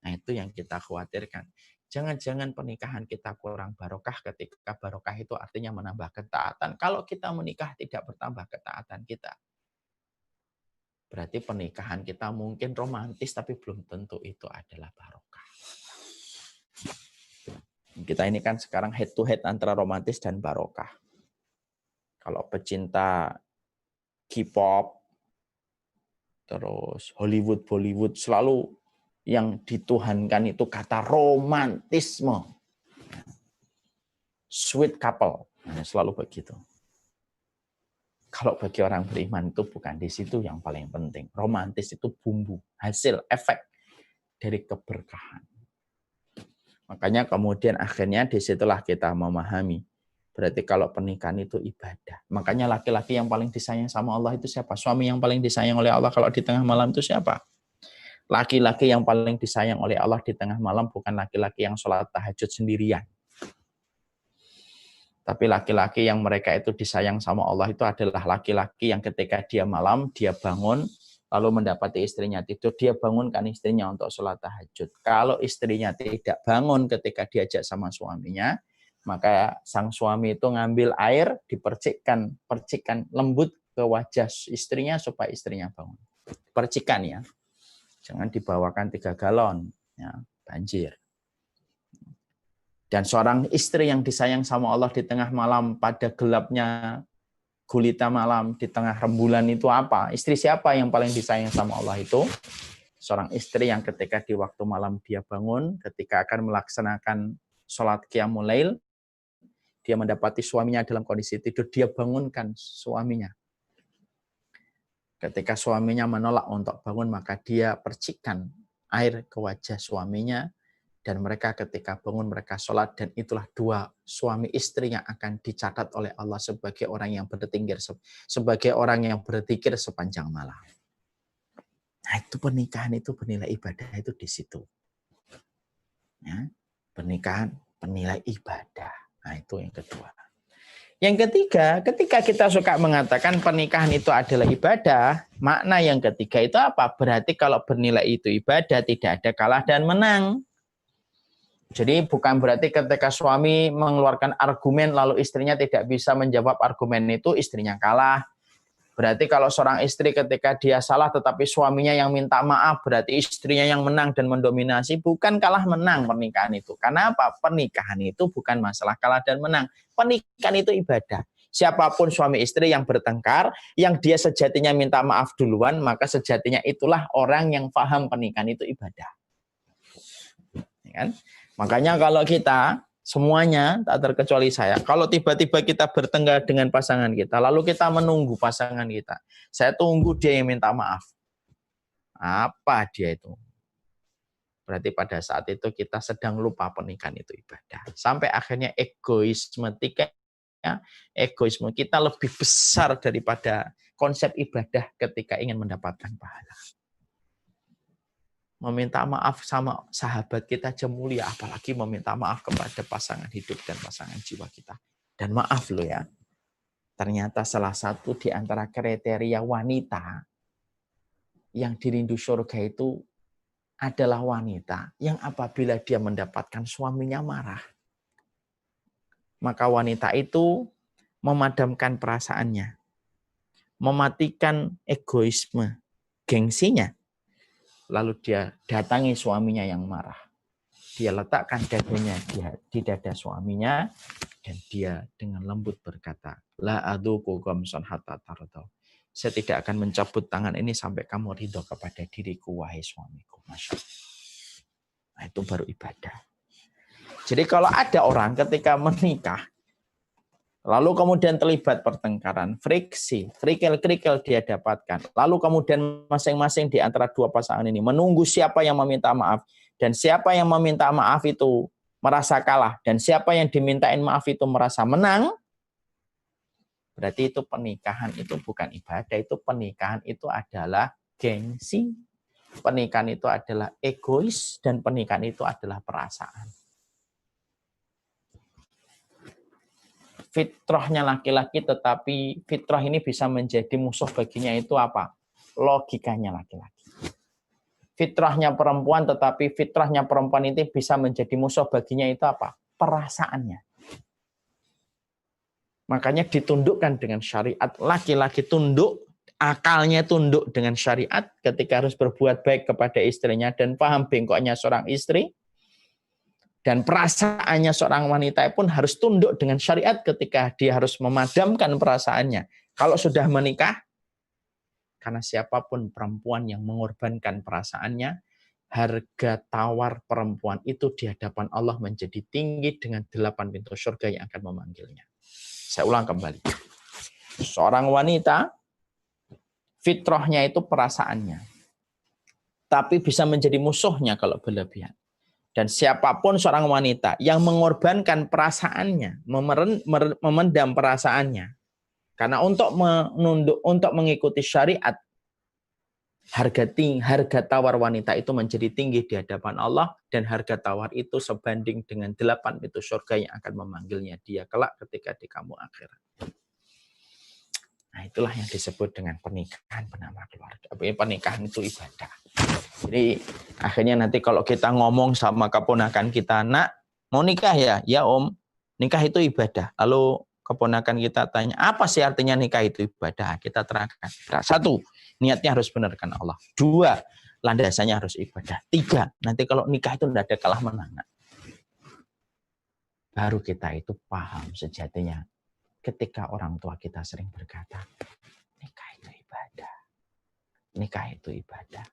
nah itu yang kita khawatirkan. Jangan-jangan pernikahan kita kurang barokah, ketika barokah itu artinya menambah ketaatan. Kalau kita menikah tidak bertambah ketaatan kita, berarti pernikahan kita mungkin romantis, tapi belum tentu itu adalah barokah. Kita ini kan sekarang head to head antara romantis dan barokah. Kalau pecinta K-pop, terus Hollywood, Bollywood, selalu yang dituhankan itu kata romantisme. Sweet couple, selalu begitu. Kalau bagi orang beriman itu bukan di situ yang paling penting. Romantis itu bumbu, hasil, efek dari keberkahan. Makanya kemudian akhirnya disitulah kita memahami Berarti kalau pernikahan itu ibadah. Makanya laki-laki yang paling disayang sama Allah itu siapa? Suami yang paling disayang oleh Allah kalau di tengah malam itu siapa? Laki-laki yang paling disayang oleh Allah di tengah malam bukan laki-laki yang sholat tahajud sendirian. Tapi laki-laki yang mereka itu disayang sama Allah itu adalah laki-laki yang ketika dia malam, dia bangun, lalu mendapati istrinya tidur, dia bangunkan istrinya untuk sholat tahajud. Kalau istrinya tidak bangun ketika diajak sama suaminya, maka sang suami itu ngambil air, dipercikkan lembut ke wajah istrinya supaya istrinya bangun. Percikan ya. Jangan dibawakan 3 galon, ya, banjir. Dan seorang istri yang disayang sama Allah di tengah malam, pada gelapnya gulita malam, di tengah rembulan itu apa? Istri siapa yang paling disayang sama Allah itu? Seorang istri yang ketika di waktu malam dia bangun, ketika akan melaksanakan sholat qiyamul lail, dia mendapati suaminya dalam kondisi tidur, dia bangunkan suaminya. Ketika suaminya menolak untuk bangun, maka dia percikan air ke wajah suaminya, dan mereka ketika bangun, mereka sholat, dan itulah 2 suami istri yang akan dicatat oleh Allah sebagai orang yang berzikir, sebagai orang yang berzikir sepanjang malam. Nah, itu pernikahan itu bernilai ibadah itu di situ. Ya, pernikahan bernilai ibadah. Nah, itu yang kedua. Yang ketiga, ketika kita suka mengatakan pernikahan itu adalah ibadah, makna yang ketiga itu apa? Berarti kalau bernilai itu ibadah, tidak ada kalah dan menang. Jadi bukan berarti ketika suami mengeluarkan argumen lalu istrinya tidak bisa menjawab argumen itu, istrinya kalah. Berarti kalau seorang istri ketika dia salah tetapi suaminya yang minta maaf, berarti istrinya yang menang dan mendominasi. Bukan kalah menang pernikahan itu. Karena apa? Pernikahan itu bukan masalah kalah dan menang. Pernikahan itu ibadah. Siapapun suami istri yang bertengkar, yang dia sejatinya minta maaf duluan, maka sejatinya itulah orang yang paham pernikahan itu ibadah. Ya kan? Makanya kalau kita semuanya, tak terkecuali saya, kalau tiba-tiba kita bertengkar dengan pasangan kita, lalu kita menunggu pasangan kita. Saya tunggu dia yang minta maaf. Apa dia itu? Berarti pada saat itu kita sedang lupa pernikahan itu ibadah. Sampai akhirnya egoisme kita lebih besar daripada konsep ibadah ketika ingin mendapatkan pahala. Meminta maaf sama sahabat kita aja mulia, apalagi meminta maaf kepada pasangan hidup dan pasangan jiwa kita. Dan maaf loh ya, ternyata salah satu di antara kriteria wanita yang dirindu surga itu adalah wanita yang apabila dia mendapatkan suaminya marah, maka wanita itu memadamkan perasaannya, mematikan egoisme, gengsinya, lalu dia datangi suaminya yang marah. Dia letakkan dadanya di dada suaminya, dan dia dengan lembut berkata, La aduku ghamsan hatta tardau. Saya tidak akan mencabut tangan ini sampai kamu ridho kepada diriku, wahai suamiku. Masya Allah. Nah, itu baru ibadah. Jadi kalau ada orang ketika menikah, lalu kemudian terlibat pertengkaran, friksi, kerikil-kerikil dia dapatkan. Lalu kemudian masing-masing di antara 2 pasangan ini menunggu siapa yang meminta maaf. Dan siapa yang meminta maaf itu merasa kalah. Dan siapa yang dimintain maaf itu merasa menang. Berarti itu pernikahan itu bukan ibadah. Itu pernikahan itu adalah gengsi. Pernikahan itu adalah egois. Dan pernikahan itu adalah perasaan. Fitrahnya laki-laki, tetapi fitrah ini bisa menjadi musuh baginya itu apa? Logikanya laki-laki. Fitrahnya perempuan, tetapi fitrahnya perempuan itu bisa menjadi musuh baginya itu apa? Perasaannya. Makanya ditundukkan dengan syariat. Laki-laki tunduk, akalnya tunduk dengan syariat ketika harus berbuat baik kepada istrinya dan paham bengkoknya seorang istri. Dan perasaannya seorang wanita pun harus tunduk dengan syariat ketika dia harus memadamkan perasaannya. Kalau sudah menikah, karena siapapun perempuan yang mengorbankan perasaannya, harga tawar perempuan itu di hadapan Allah menjadi tinggi dengan 8 pintu surga yang akan memanggilnya. Saya ulang kembali. Seorang wanita, fitrahnya itu perasaannya. Tapi bisa menjadi musuhnya kalau berlebihan. Dan siapapun seorang wanita yang mengorbankan perasaannya, memendam perasaannya, karena untuk mengikuti syariat, harga tawar wanita itu menjadi tinggi di hadapan Allah, dan harga tawar itu sebanding dengan 8 pintu surga yang akan memanggilnya dia kelak ketika di kampung akhirat. Nah, itulah yang disebut dengan pernikahan bernama keluarga. Pernikahan itu ibadah. Jadi akhirnya nanti kalau kita ngomong sama keponakan kita, nak mau nikah ya? Ya om, nikah itu ibadah. Lalu keponakan kita tanya, apa sih artinya nikah itu ibadah? Kita terangkan. 1, niatnya harus benar karena Allah. 2, landasannya harus ibadah. 3, nanti kalau nikah itu tidak ada kalah menang. Baru kita itu paham sejatinya. Ketika orang tua kita sering berkata, nikah itu ibadah. Nikah itu ibadah.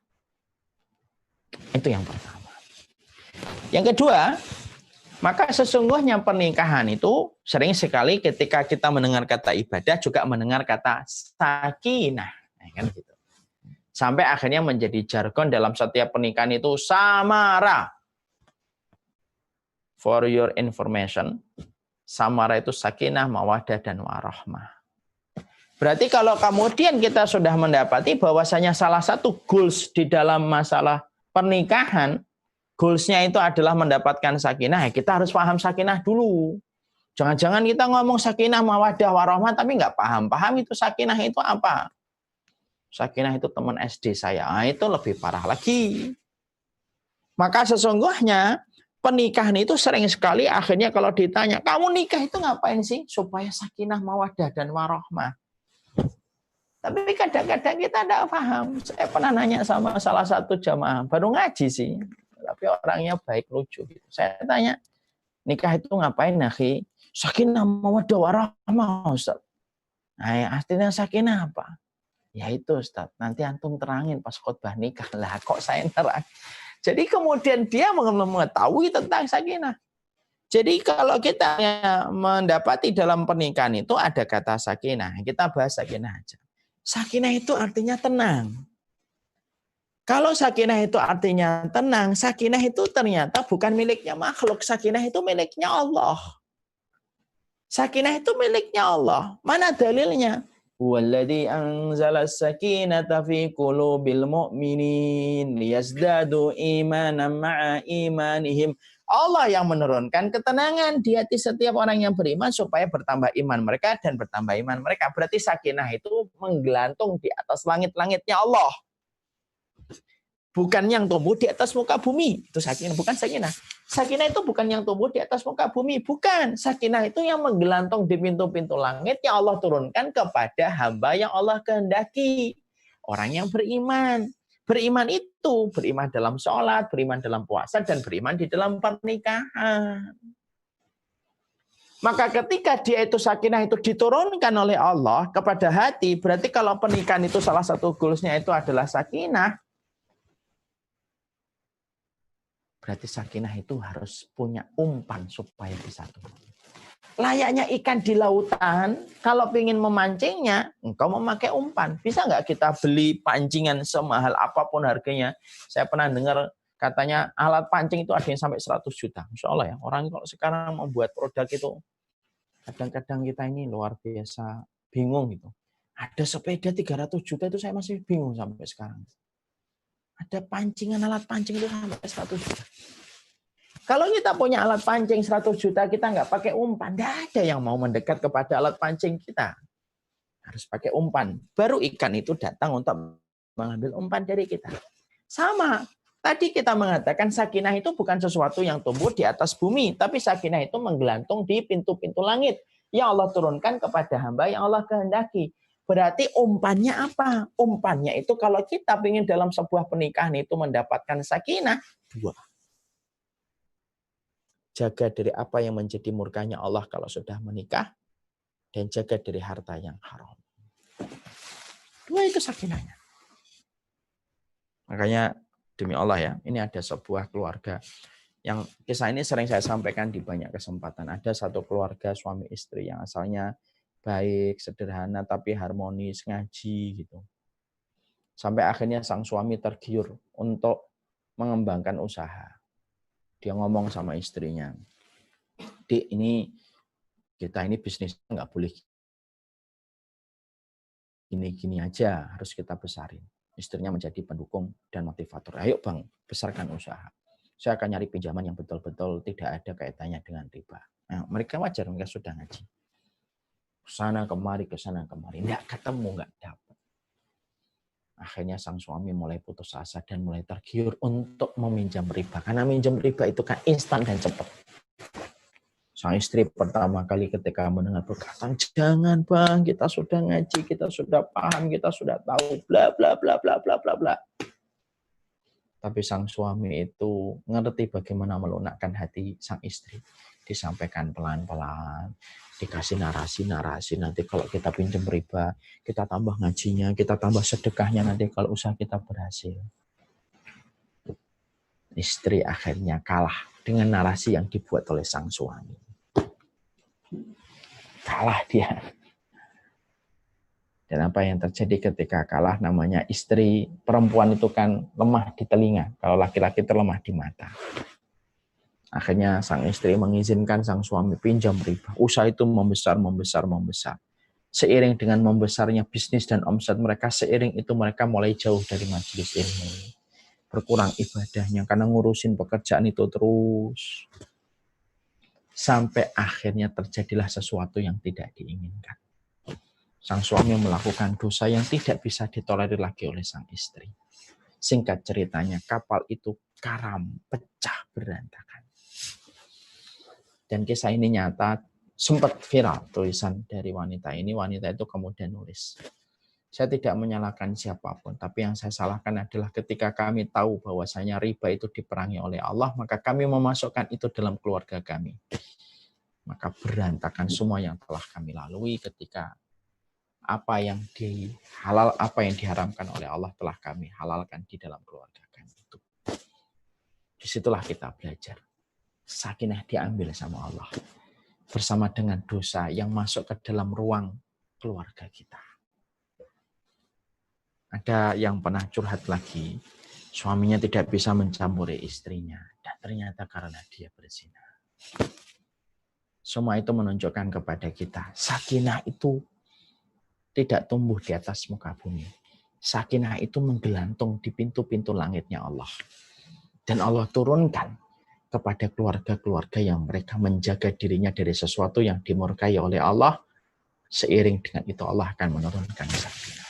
Itu yang pertama. Yang kedua, maka sesungguhnya pernikahan itu sering sekali ketika kita mendengar kata ibadah juga mendengar kata sakinah. Kan gitu. Sampai akhirnya menjadi jargon dalam setiap pernikahan itu samara. For your information, samara itu sakinah, mawadah, dan warahmah. Berarti kalau kemudian kita sudah mendapati bahwasanya salah satu goals di dalam masalah pernikahan, goals-nya itu adalah mendapatkan sakinah, ya kita harus paham sakinah dulu. Jangan-jangan kita ngomong sakinah, mawadah, warahmah, tapi nggak paham itu sakinah itu apa. Sakinah itu teman SD saya, nah, itu lebih parah lagi. Maka sesungguhnya pernikahan itu sering sekali akhirnya kalau ditanya, kamu nikah itu ngapain sih? Supaya sakinah, mawadah, dan warahmah. Tapi kadang-kadang kita tidak paham. Saya pernah nanya sama salah satu jamaah, baru ngaji sih, tapi orangnya baik, lucu. Saya tanya, nikah itu ngapain, akhi? Sakinah, mawaddah, warahmah, Ustaz. Nah, artinya sakinah apa? Ya itu, Ustaz. Nanti antum terangin pas khutbah nikah. Lah, kok saya terang? Jadi kemudian dia mengetahui tentang sakinah. Jadi kalau kita mendapati dalam pernikahan itu ada kata sakinah, kita bahas sakinah aja. Sakinah itu artinya tenang. Kalau sakinah itu artinya tenang, sakinah itu ternyata bukan miliknya makhluk. Sakinah itu miliknya Allah. Sakinah itu miliknya Allah. Mana dalilnya? Walladzi anzala as-sakinata fi qulubil mu'minin liyazdadu imanan ma'a imanihim. Allah yang menurunkan ketenangan di hati setiap orang yang beriman supaya bertambah iman mereka dan bertambah iman mereka. Berarti sakinah itu menggelantung di atas langit-langitnya Allah. Bukan yang tumbuh di atas muka bumi. Itu sakinah, bukan sakinah. Sakinah itu bukan yang tumbuh di atas muka bumi. Bukan. Sakinah itu yang menggelantung di pintu-pintu langit yang Allah turunkan kepada hamba yang Allah kehendaki. Orang yang beriman. Beriman itu, beriman dalam sholat, beriman dalam puasa, dan beriman di dalam pernikahan. Maka ketika dia itu sakinah itu diturunkan oleh Allah kepada hati, berarti kalau pernikahan itu salah satu goalsnya itu adalah sakinah, berarti sakinah itu harus punya umpan supaya bisa turun. Layaknya ikan di lautan, kalau ingin memancingnya, engkau memakai umpan. Bisa nggak kita beli pancingan semahal apapun harganya? Saya pernah dengar katanya alat pancing itu ada yang sampai 100 juta. Insya Allah ya, orang kalau sekarang membuat produk itu, kadang-kadang kita ini luar biasa bingung gitu. Ada sepeda 300 juta itu saya masih bingung sampai sekarang. Ada pancingan, alat pancing itu sampai 100 juta. Kalau kita punya alat pancing 100 juta, kita nggak pakai umpan. Nggak ada yang mau mendekat kepada alat pancing kita. Harus pakai umpan. Baru ikan itu datang untuk mengambil umpan dari kita. Sama. Tadi kita mengatakan sakinah itu bukan sesuatu yang tumbuh di atas bumi. Tapi sakinah itu menggelantung di pintu-pintu langit. Yang Allah turunkan kepada hamba yang Allah kehendaki. Berarti umpannya apa? Umpannya itu kalau kita ingin dalam sebuah pernikahan itu mendapatkan sakinah, 2. Jaga dari apa yang menjadi murkanya Allah kalau sudah menikah, dan jaga dari harta yang haram. 2 itu sakinahnya. Makanya demi Allah ya, ini ada sebuah keluarga yang kisah ini sering saya sampaikan di banyak kesempatan. Ada satu keluarga suami istri yang asalnya baik, sederhana, tapi harmonis, ngaji gitu. Sampai akhirnya sang suami tergiur untuk mengembangkan usaha. Dia ngomong sama istrinya, "Dik, kita ini bisnis nggak boleh gini-gini aja, harus kita besarin." Istrinya menjadi pendukung dan motivator. "Ayo Bang, besarkan usaha. Saya akan nyari pinjaman yang betul-betul tidak ada kaitannya dengan riba." Nah, mereka wajar, mereka sudah ngaji. Kesana kemari, nggak ketemu, nggak dapat. Akhirnya sang suami mulai putus asa dan mulai tergiur untuk meminjam riba. Karena minjam riba itu kan instan dan cepat. Sang istri pertama kali ketika mendengar perkataan, "Jangan Bang, kita sudah ngaji, kita sudah paham, kita sudah tahu, bla bla bla bla bla bla bla." Tapi sang suami itu ngerti bagaimana melunakkan hati sang istri. Disampaikan pelan-pelan, dikasih narasi-narasi. Nanti kalau kita pinjam riba, kita tambah ngajinya, kita tambah sedekahnya nanti kalau usaha kita berhasil. Istri akhirnya kalah dengan narasi yang dibuat oleh sang suami. Kalah dia. Dan apa yang terjadi ketika kalah, namanya istri perempuan itu kan lemah di telinga. Kalau laki-laki terlemah di mata. Akhirnya sang istri mengizinkan sang suami pinjam riba. Usaha itu membesar. Seiring dengan membesarnya bisnis dan omset mereka, seiring itu mereka mulai jauh dari majelis ilmu. Berkurang ibadahnya karena ngurusin pekerjaan itu terus. Sampai akhirnya terjadilah sesuatu yang tidak diinginkan. Sang suami melakukan dosa yang tidak bisa ditolerir lagi oleh sang istri. Singkat ceritanya, kapal itu karam, pecah, berantakan. Dan kisah ini nyata, sempat viral tulisan dari wanita ini. Wanita itu kemudian nulis, "Saya tidak menyalahkan siapapun, tapi yang saya salahkan adalah ketika kami tahu bahwasanya riba itu diperangi oleh Allah, maka kami memasukkan itu dalam keluarga kami. Maka berantakan semua yang telah kami lalui ketika apa yang diharamkan oleh Allah telah kami halalkan di dalam keluarga kami." Disitulah kita belajar. Sakinah diambil sama Allah. Bersama dengan dosa yang masuk ke dalam ruang keluarga kita. Ada yang pernah curhat lagi, suaminya tidak bisa mencampuri istrinya. Dan ternyata karena dia berzina. Semua itu menunjukkan kepada kita, sakinah itu tidak tumbuh di atas muka bumi. Sakinah itu menggelantung di pintu-pintu langitnya Allah. Dan Allah turunkan kepada keluarga-keluarga yang mereka menjaga dirinya dari sesuatu yang dimurkai oleh Allah. Seiring dengan itu Allah akan menurunkan sakinah.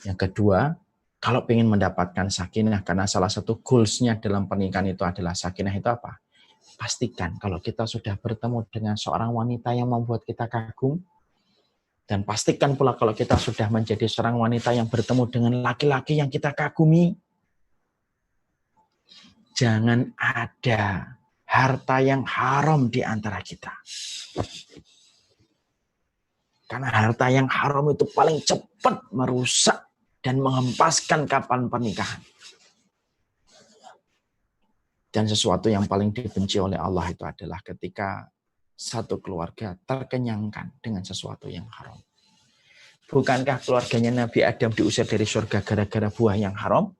Yang kedua, kalau ingin mendapatkan sakinah, karena salah satu goals-nya dalam pernikahan itu adalah sakinah, itu apa? Pastikan kalau kita sudah bertemu dengan seorang wanita yang membuat kita kagum, dan pastikan pula kalau kita sudah menjadi seorang wanita yang bertemu dengan laki-laki yang kita kagumi, jangan ada harta yang haram di antara kita. Karena harta yang haram itu paling cepat merusak dan menghempaskan kapan pernikahan. Dan sesuatu yang paling dibenci oleh Allah itu adalah ketika satu keluarga terkenyangkan dengan sesuatu yang haram. Bukankah keluarganya Nabi Adam diusir dari surga gara-gara buah yang haram?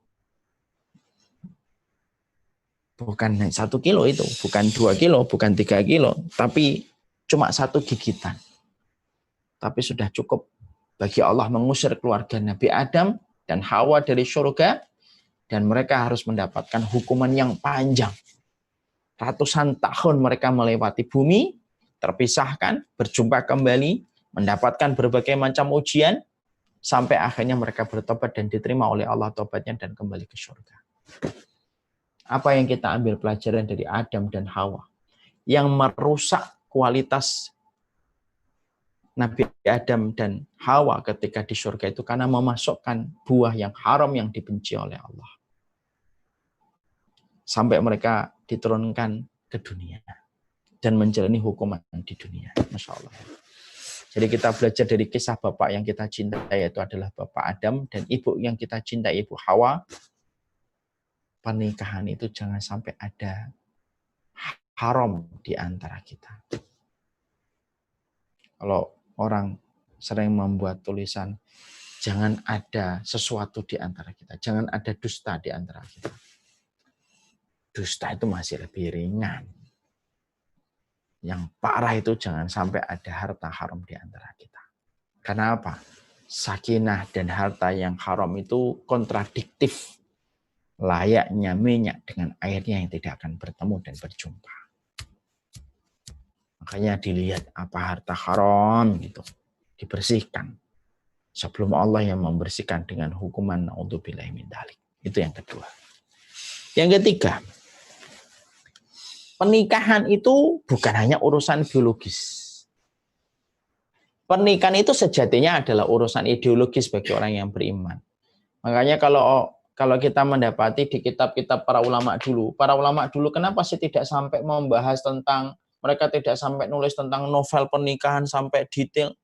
Bukan 1 kilo itu, bukan 2 kilo, bukan 3 kilo, tapi cuma 1 gigitan. Tapi sudah cukup bagi Allah mengusir keluarga Nabi Adam dan Hawa dari surga, dan mereka harus mendapatkan hukuman yang panjang. Ratusan tahun mereka melewati bumi, terpisahkan, berjumpa kembali, mendapatkan berbagai macam ujian, sampai akhirnya mereka bertobat dan diterima oleh Allah tobatnya dan kembali ke surga. Apa yang kita ambil pelajaran dari Adam dan Hawa? Yang merusak kualitas Nabi Adam dan Hawa ketika di surga itu karena memasukkan buah yang haram yang dibenci oleh Allah. Sampai mereka diturunkan ke dunia dan menjalani hukuman di dunia. Masya Allah. Jadi kita belajar dari kisah bapak yang kita cintai, yaitu adalah Bapak Adam, dan ibu yang kita cintai, Ibu Hawa. Pernikahan itu jangan sampai ada haram di antara kita. Kalau orang sering membuat tulisan, jangan ada sesuatu di antara kita, jangan ada dusta di antara kita. dusta itu masih lebih ringan. Yang parah itu jangan sampai ada harta haram di antara kita. Karena apa? Sakinah dan harta yang haram itu kontradiktif. Layaknya minyak dengan airnya yang tidak akan bertemu dan berjumpa. Makanya dilihat apa harta haram gitu. Dibersihkan. Sebelum Allah yang membersihkan dengan hukuman na'udzubillahi min dzalik. Itu yang kedua. Yang ketiga, pernikahan itu bukan hanya urusan biologis. Pernikahan itu sejatinya adalah urusan ideologis bagi orang yang beriman. Makanya kalau kita mendapati di kitab-kitab para ulama dulu kenapa sih tidak sampai membahas tentang, mereka tidak sampai nulis tentang novel pernikahan sampai detail.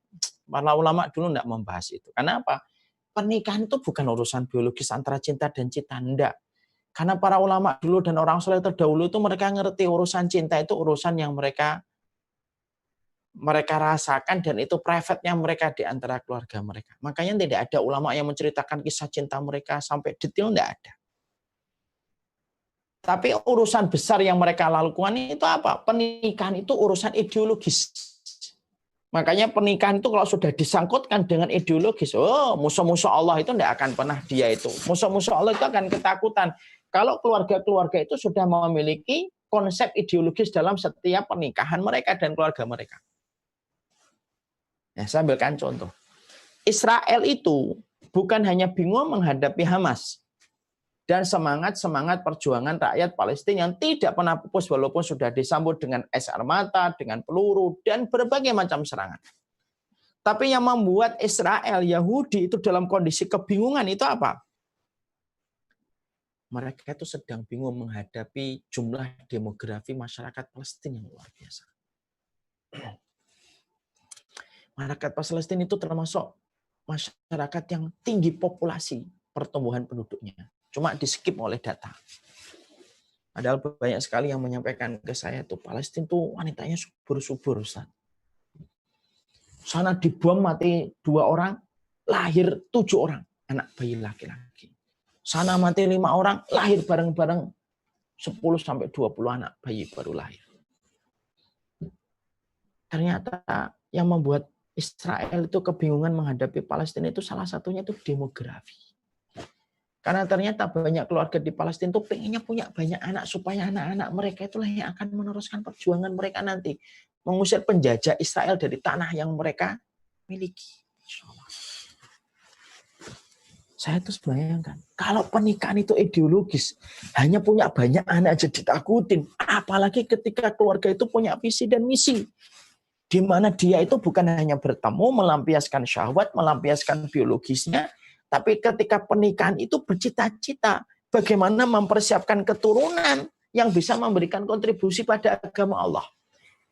Para ulama dulu tidak membahas itu. Karena apa? Pernikahan itu bukan urusan biologis antara cinta dan cinta, enggak. Karena para ulama dulu dan orang soleh terdahulu itu mereka ngerti urusan cinta itu urusan yang mereka rasakan dan itu private-nya mereka di antara keluarga mereka. Makanya tidak ada ulama yang menceritakan kisah cinta mereka sampai detail, tidak ada. Tapi urusan besar yang mereka lakukan itu apa? Pernikahan itu urusan ideologis. Makanya pernikahan itu kalau sudah disangkutkan dengan ideologis, musuh-musuh Allah itu tidak akan pernah dia itu. Musuh-musuh Allah itu akan ketakutan. Kalau keluarga-keluarga itu sudah memiliki konsep ideologis dalam setiap pernikahan mereka dan keluarga mereka. Ya, saya ambilkan contoh. Israel itu bukan hanya bingung menghadapi Hamas dan semangat perjuangan rakyat Palestina yang tidak pernah pupus walaupun sudah disambut dengan es air mata, dengan peluru, dan berbagai macam serangan. Tapi yang membuat Israel, Yahudi itu dalam kondisi kebingungan itu apa? Mereka itu sedang bingung menghadapi jumlah demografi masyarakat Palestina yang luar biasa. Masyarakat Palestina itu termasuk masyarakat yang tinggi populasi pertumbuhan penduduknya. Cuma di-skip oleh data. Padahal banyak sekali yang menyampaikan ke saya tuh Palestina tuh wanitanya subur-subur, Ustaz. Sana dibom mati 2 orang, lahir 7 orang anak bayi laki-laki. Sana mati 5 orang, lahir bareng-bareng 10-20 anak bayi baru lahir. Ternyata yang membuat Israel itu kebingungan menghadapi Palestina itu salah satunya itu demografi. Karena ternyata banyak keluarga di Palestina itu pengennya punya banyak anak supaya anak-anak mereka itulah yang akan meneruskan perjuangan mereka nanti. Mengusir penjajah Israel dari tanah yang mereka miliki. Saya terus bayangkan, kalau pernikahan itu ideologis, hanya punya banyak anak aja ditakutin. Apalagi ketika keluarga itu punya visi dan misi. Di mana dia itu bukan hanya bertemu, melampiaskan syahwat, melampiaskan biologisnya, tapi ketika pernikahan itu bercita-cita bagaimana mempersiapkan keturunan yang bisa memberikan kontribusi pada agama Allah.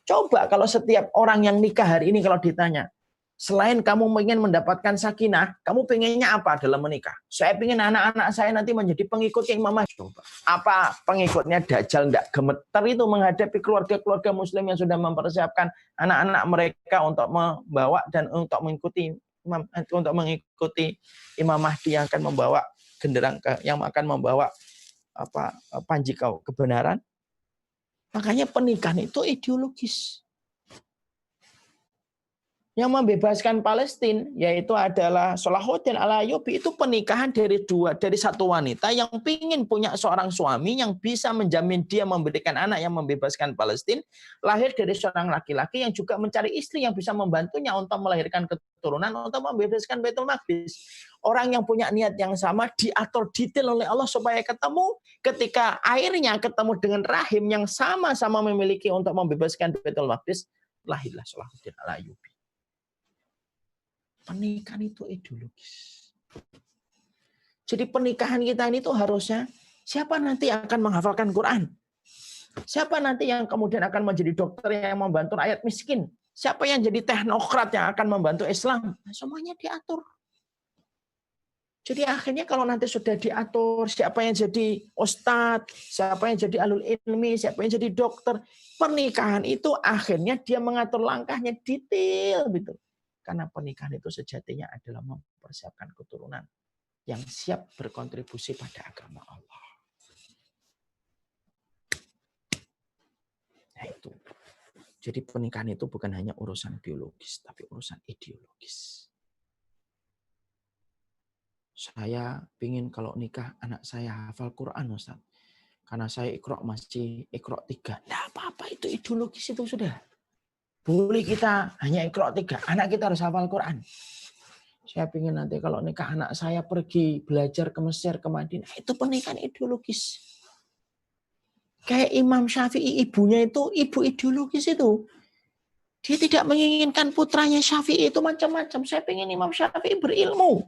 Coba kalau setiap orang yang nikah hari ini kalau ditanya, selain kamu ingin mendapatkan sakinah, kamu pengennya apa dalam menikah? Saya pengen anak-anak saya nanti menjadi pengikutnya Imam Mahdi. Apa pengikutnya Dajjal tidak gemeter itu menghadapi keluarga-keluarga muslim yang sudah mempersiapkan anak-anak mereka untuk membawa dan untuk mengikuti Imam Mahdi yang akan membawa genderang, yang akan membawa panji kebenaran. Makanya pernikahan itu ideologis. Yang membebaskan Palestina yaitu adalah Salahuddin Al-Ayyubi, itu pernikahan dari satu wanita yang ingin punya seorang suami yang bisa menjamin dia memberikan anak yang membebaskan Palestina, lahir dari seorang laki-laki yang juga mencari istri yang bisa membantunya untuk melahirkan keturunan untuk membebaskan Baitul Maqdis. Orang yang punya niat yang sama diatur detail oleh Allah supaya ketemu, ketika akhirnya ketemu dengan rahim yang sama-sama memiliki untuk membebaskan Baitul Maqdis, lahirlah Salahuddin Al-Ayyubi. Pernikahan itu ideologis. Jadi pernikahan kita ini tuh harusnya siapa nanti yang akan menghafalkan Quran? Siapa nanti yang kemudian akan menjadi dokter yang membantu rakyat miskin? Siapa yang jadi teknokrat yang akan membantu Islam? Nah, semuanya diatur. Jadi akhirnya kalau nanti sudah diatur siapa yang jadi ustadz, siapa yang jadi alul ilmi, siapa yang jadi dokter, pernikahan itu akhirnya dia mengatur langkahnya detail gitu. Karena pernikahan itu sejatinya adalah mempersiapkan keturunan yang siap berkontribusi pada agama Allah. itu. Jadi pernikahan itu bukan hanya urusan biologis, tapi urusan ideologis. Saya ingin kalau nikah anak saya hafal Quran, Ustaz. Karena saya Iqra masih Iqra 3. Tidak apa-apa, itu ideologis itu sudah. Boleh kita hanya Iqra 3, anak kita harus hafal Quran. Saya ingin nanti kalau nikah anak saya pergi belajar ke Mesir, ke Madinah, itu pernikahan ideologis. Kayak Imam Syafi'i, ibunya itu ibu ideologis itu. Dia tidak menginginkan putranya Syafi'i itu macam-macam. Saya ingin Imam Syafi'i berilmu.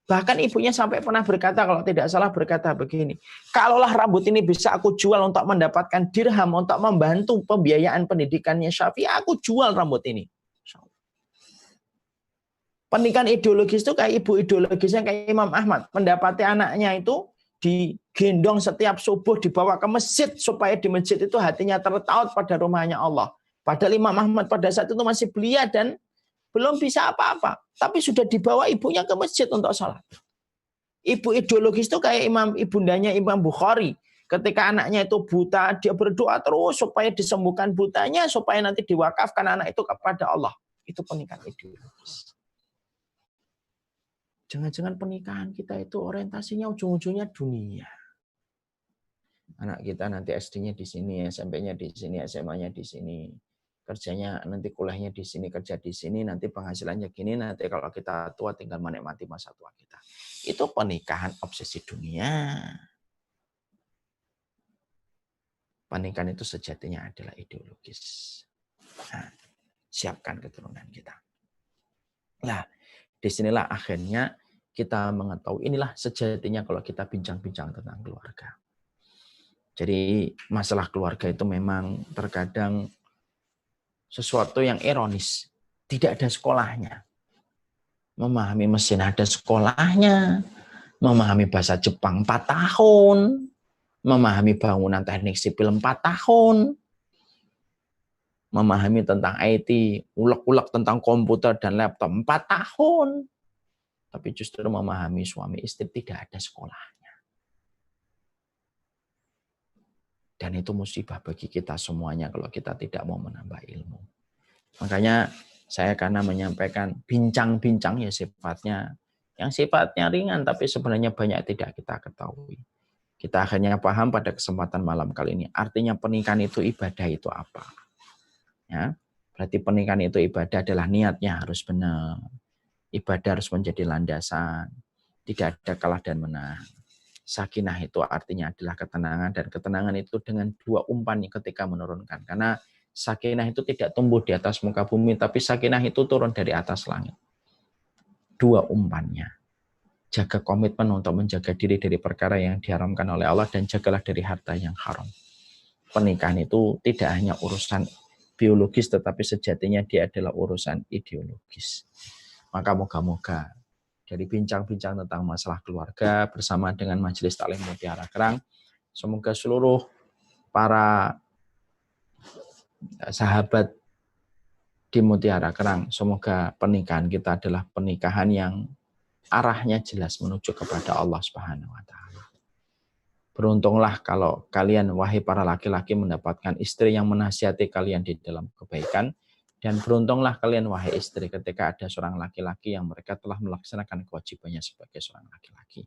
Bahkan ibunya sampai pernah berkata, kalau tidak salah berkata begini, kalaulah rambut ini bisa aku jual untuk mendapatkan dirham, untuk membantu pembiayaan pendidikannya Syafi'i, aku jual rambut ini. Pernikahan ideologis itu kayak ibu ideologisnya kayak Imam Ahmad. Mendapati anaknya itu digendong setiap subuh, dibawa ke masjid, supaya di masjid itu hatinya tertaut pada rumahnya Allah. Padahal Imam Ahmad pada saat itu masih belia dan belum bisa apa-apa. Tapi sudah dibawa ibunya ke masjid untuk sholat. Ibu ideologis itu kayak ibundanya Imam Bukhari. Ketika anaknya itu buta, dia berdoa terus supaya disembuhkan butanya, supaya nanti diwakafkan anak itu kepada Allah. Itu pernikahan ideologis. Jangan-jangan pernikahan kita itu orientasinya ujung-ujungnya dunia. Anak kita nanti SD-nya di sini, SMP-nya di sini, SMA-nya di sini. Kerjanya nanti kuliahnya di sini, kerja di sini, nanti penghasilannya gini, nanti kalau kita tua tinggal menikmati masa tua kita. Itu pernikahan obsesi dunia. Pernikahan itu sejatinya adalah ideologis. Nah, siapkan keturunan kita. Nah, disinilah akhirnya kita mengetahui inilah sejatinya kalau kita bincang-bincang tentang keluarga. Jadi masalah keluarga itu memang terkadang sesuatu yang ironis. Tidak ada sekolahnya. Memahami mesin ada sekolahnya. Memahami bahasa Jepang 4 tahun. Memahami bangunan teknik sipil 4 tahun. Memahami tentang IT, ulek-ulek tentang komputer dan laptop 4 tahun. Tapi justru memahami suami istri tidak ada sekolahnya. Dan itu musibah bagi kita semuanya kalau kita tidak mau menambah ilmu. Makanya saya karena menyampaikan bincang-bincang ya sifatnya ringan tapi sebenarnya banyak tidak kita ketahui. Kita akhirnya paham pada kesempatan malam kali ini. Artinya pernikahan itu ibadah itu apa? Ya, berarti pernikahan itu ibadah adalah niatnya harus benar. Ibadah harus menjadi landasan. Tidak ada kalah dan menang. Sakinah itu artinya adalah ketenangan. Dan ketenangan itu dengan 2 umpan ketika menurunkan. Karena sakinah itu tidak tumbuh di atas muka bumi. Tapi sakinah itu turun dari atas langit. 2 umpannya. Jaga komitmen untuk menjaga diri dari perkara yang diharamkan oleh Allah. Dan jagalah dari harta yang haram. Pernikahan itu tidak hanya urusan biologis. Tetapi sejatinya dia adalah urusan ideologis. Maka moga-moga dari bincang-bincang tentang masalah keluarga bersama dengan Majelis Taklim Mutiara Kerang, semoga seluruh para sahabat di Mutiara Kerang, semoga pernikahan kita adalah pernikahan yang arahnya jelas menuju kepada Allah Subhanahu wa taala. Beruntunglah kalau kalian wahai para laki-laki mendapatkan istri yang menasihati kalian di dalam kebaikan. Dan beruntunglah kalian wahai istri ketika ada seorang laki-laki yang mereka telah melaksanakan kewajibannya sebagai seorang laki-laki.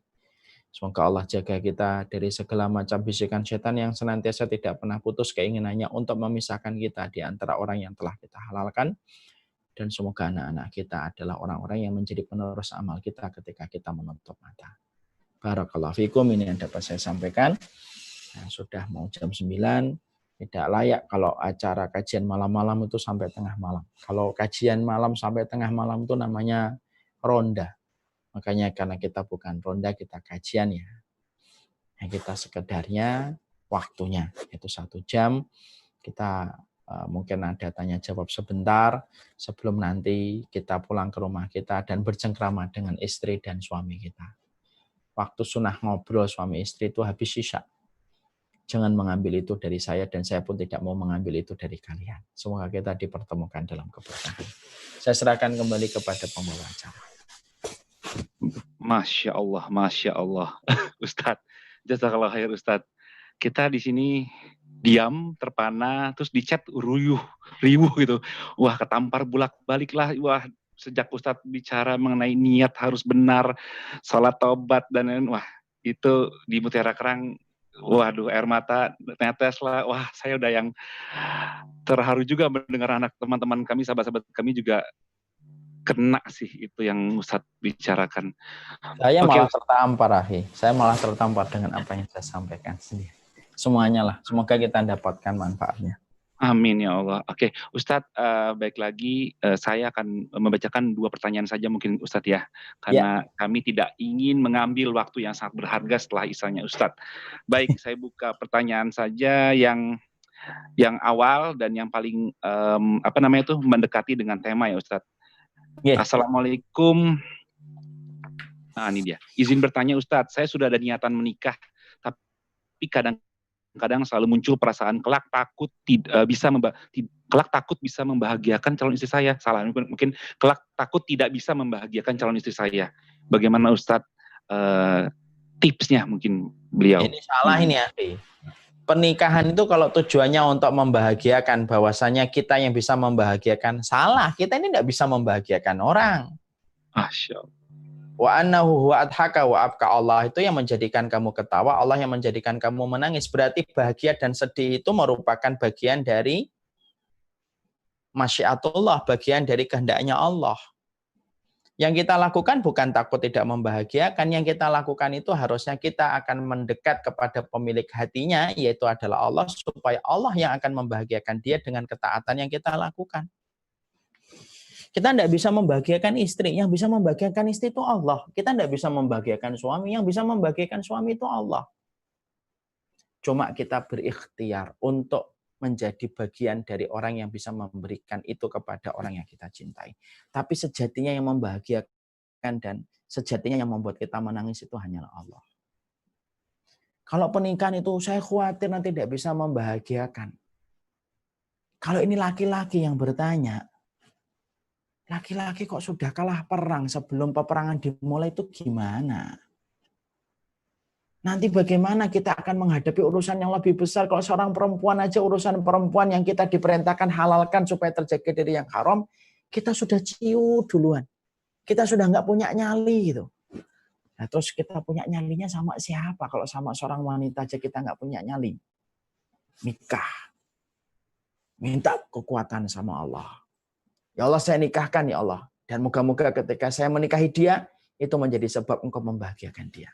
Semoga Allah jaga kita dari segala macam bisikan setan yang senantiasa tidak pernah putus keinginannya untuk memisahkan kita di antara orang yang telah kita halalkan. Dan semoga anak-anak kita adalah orang-orang yang menjadi penerus amal kita ketika kita menutup mata. Barakallahu fikum, ini yang dapat saya sampaikan. Nah, sudah mau jam 9. Tidak layak kalau acara kajian malam-malam itu sampai tengah malam. Kalau kajian malam sampai tengah malam itu namanya ronda. Makanya karena kita bukan ronda, kita kajian ya. Nah, kita sekedarnya waktunya, itu 1 jam. Kita mungkin ada tanya jawab sebentar sebelum nanti kita pulang ke rumah kita dan bercengkrama dengan istri dan suami kita. Waktu sunnah ngobrol suami istri itu habis isya. Jangan mengambil itu dari saya dan saya pun tidak mau mengambil itu dari kalian. Semoga kita dipertemukan dalam keberkahan. Saya serahkan kembali kepada pembawa acara. Masya Allah, Masya Allah. Ustadz, jazakallah khair Ustadz. Kita di sini diam, terpana, terus di chat riuh gitu. Wah, ketampar bolak-balik lah. Wah, sejak Ustadz bicara mengenai niat harus benar, sholat tobat dan lain-lain, wah itu di Mutiara Kerang, waduh air mata netes lah. Wah, saya udah yang terharu juga mendengar anak teman-teman kami, sahabat-sahabat kami juga kena sih itu yang Ustadz bicarakan. Saya Oke, malah tertampar, Ahi. Saya malah tertampar dengan apa yang saya sampaikan sendiri. Semuanya lah. Semoga kita dapatkan manfaatnya. amin ya Allah. Oke, Ustadz, baik lagi, saya akan membacakan 2 pertanyaan saja mungkin Ustadz ya, karena kami tidak ingin mengambil waktu yang sangat berharga setelah isanya Ustadz. Baik, saya buka pertanyaan saja yang awal dan yang paling mendekati dengan tema ya Ustadz. Assalamualaikum. Nah ini dia. Izin bertanya Ustadz, saya sudah ada niatan menikah, tapi kadang-kadang selalu muncul perasaan kelak takut bisa membahagiakan calon istri saya. Salah, mungkin kelak takut tidak bisa membahagiakan calon istri saya. Bagaimana Ustadz tipsnya mungkin beliau? Ini salah ini, Ahi. Pernikahan itu kalau tujuannya untuk membahagiakan, bahwasanya kita yang bisa membahagiakan, salah. Kita ini tidak bisa membahagiakan orang. Masya Allah. Wa annahu huwa adhaka wa abka. Allah itu yang menjadikan kamu ketawa, Allah yang menjadikan kamu menangis. Berarti bahagia dan sedih itu merupakan bagian dari masyiatullah, bagian dari kehendaknya Allah. Yang kita lakukan bukan takut tidak membahagiakan, yang kita lakukan itu harusnya kita akan mendekat kepada pemilik hatinya, yaitu adalah Allah, supaya Allah yang akan membahagiakan dia dengan ketaatan yang kita lakukan. Kita tidak bisa membahagiakan istri, yang bisa membahagiakan istri itu Allah. Kita tidak bisa membahagiakan suami, yang bisa membahagiakan suami itu Allah. Cuma kita berikhtiar untuk menjadi bagian dari orang yang bisa memberikan itu kepada orang yang kita cintai. Tapi sejatinya yang membahagiakan dan sejatinya yang membuat kita menangis itu hanyalah Allah. Kalau pernikahan itu saya khawatir nanti tidak bisa membahagiakan. Kalau ini laki-laki yang bertanya, laki-laki kok sudah kalah perang sebelum peperangan dimulai itu gimana? Nanti bagaimana kita akan menghadapi urusan yang lebih besar? Kalau seorang perempuan aja urusan perempuan yang kita diperintahkan halalkan supaya terjaga dari yang haram, kita sudah ciu duluan. Kita sudah nggak punya nyali gitu. Nah, terus kita punya nyalinya sama siapa? Kalau sama seorang wanita aja kita nggak punya nyali. Nikah. Minta kekuatan sama Allah. Ya Allah, saya nikahkan ya Allah. Dan moga-moga ketika saya menikahi dia, itu menjadi sebab engkau membahagiakan dia.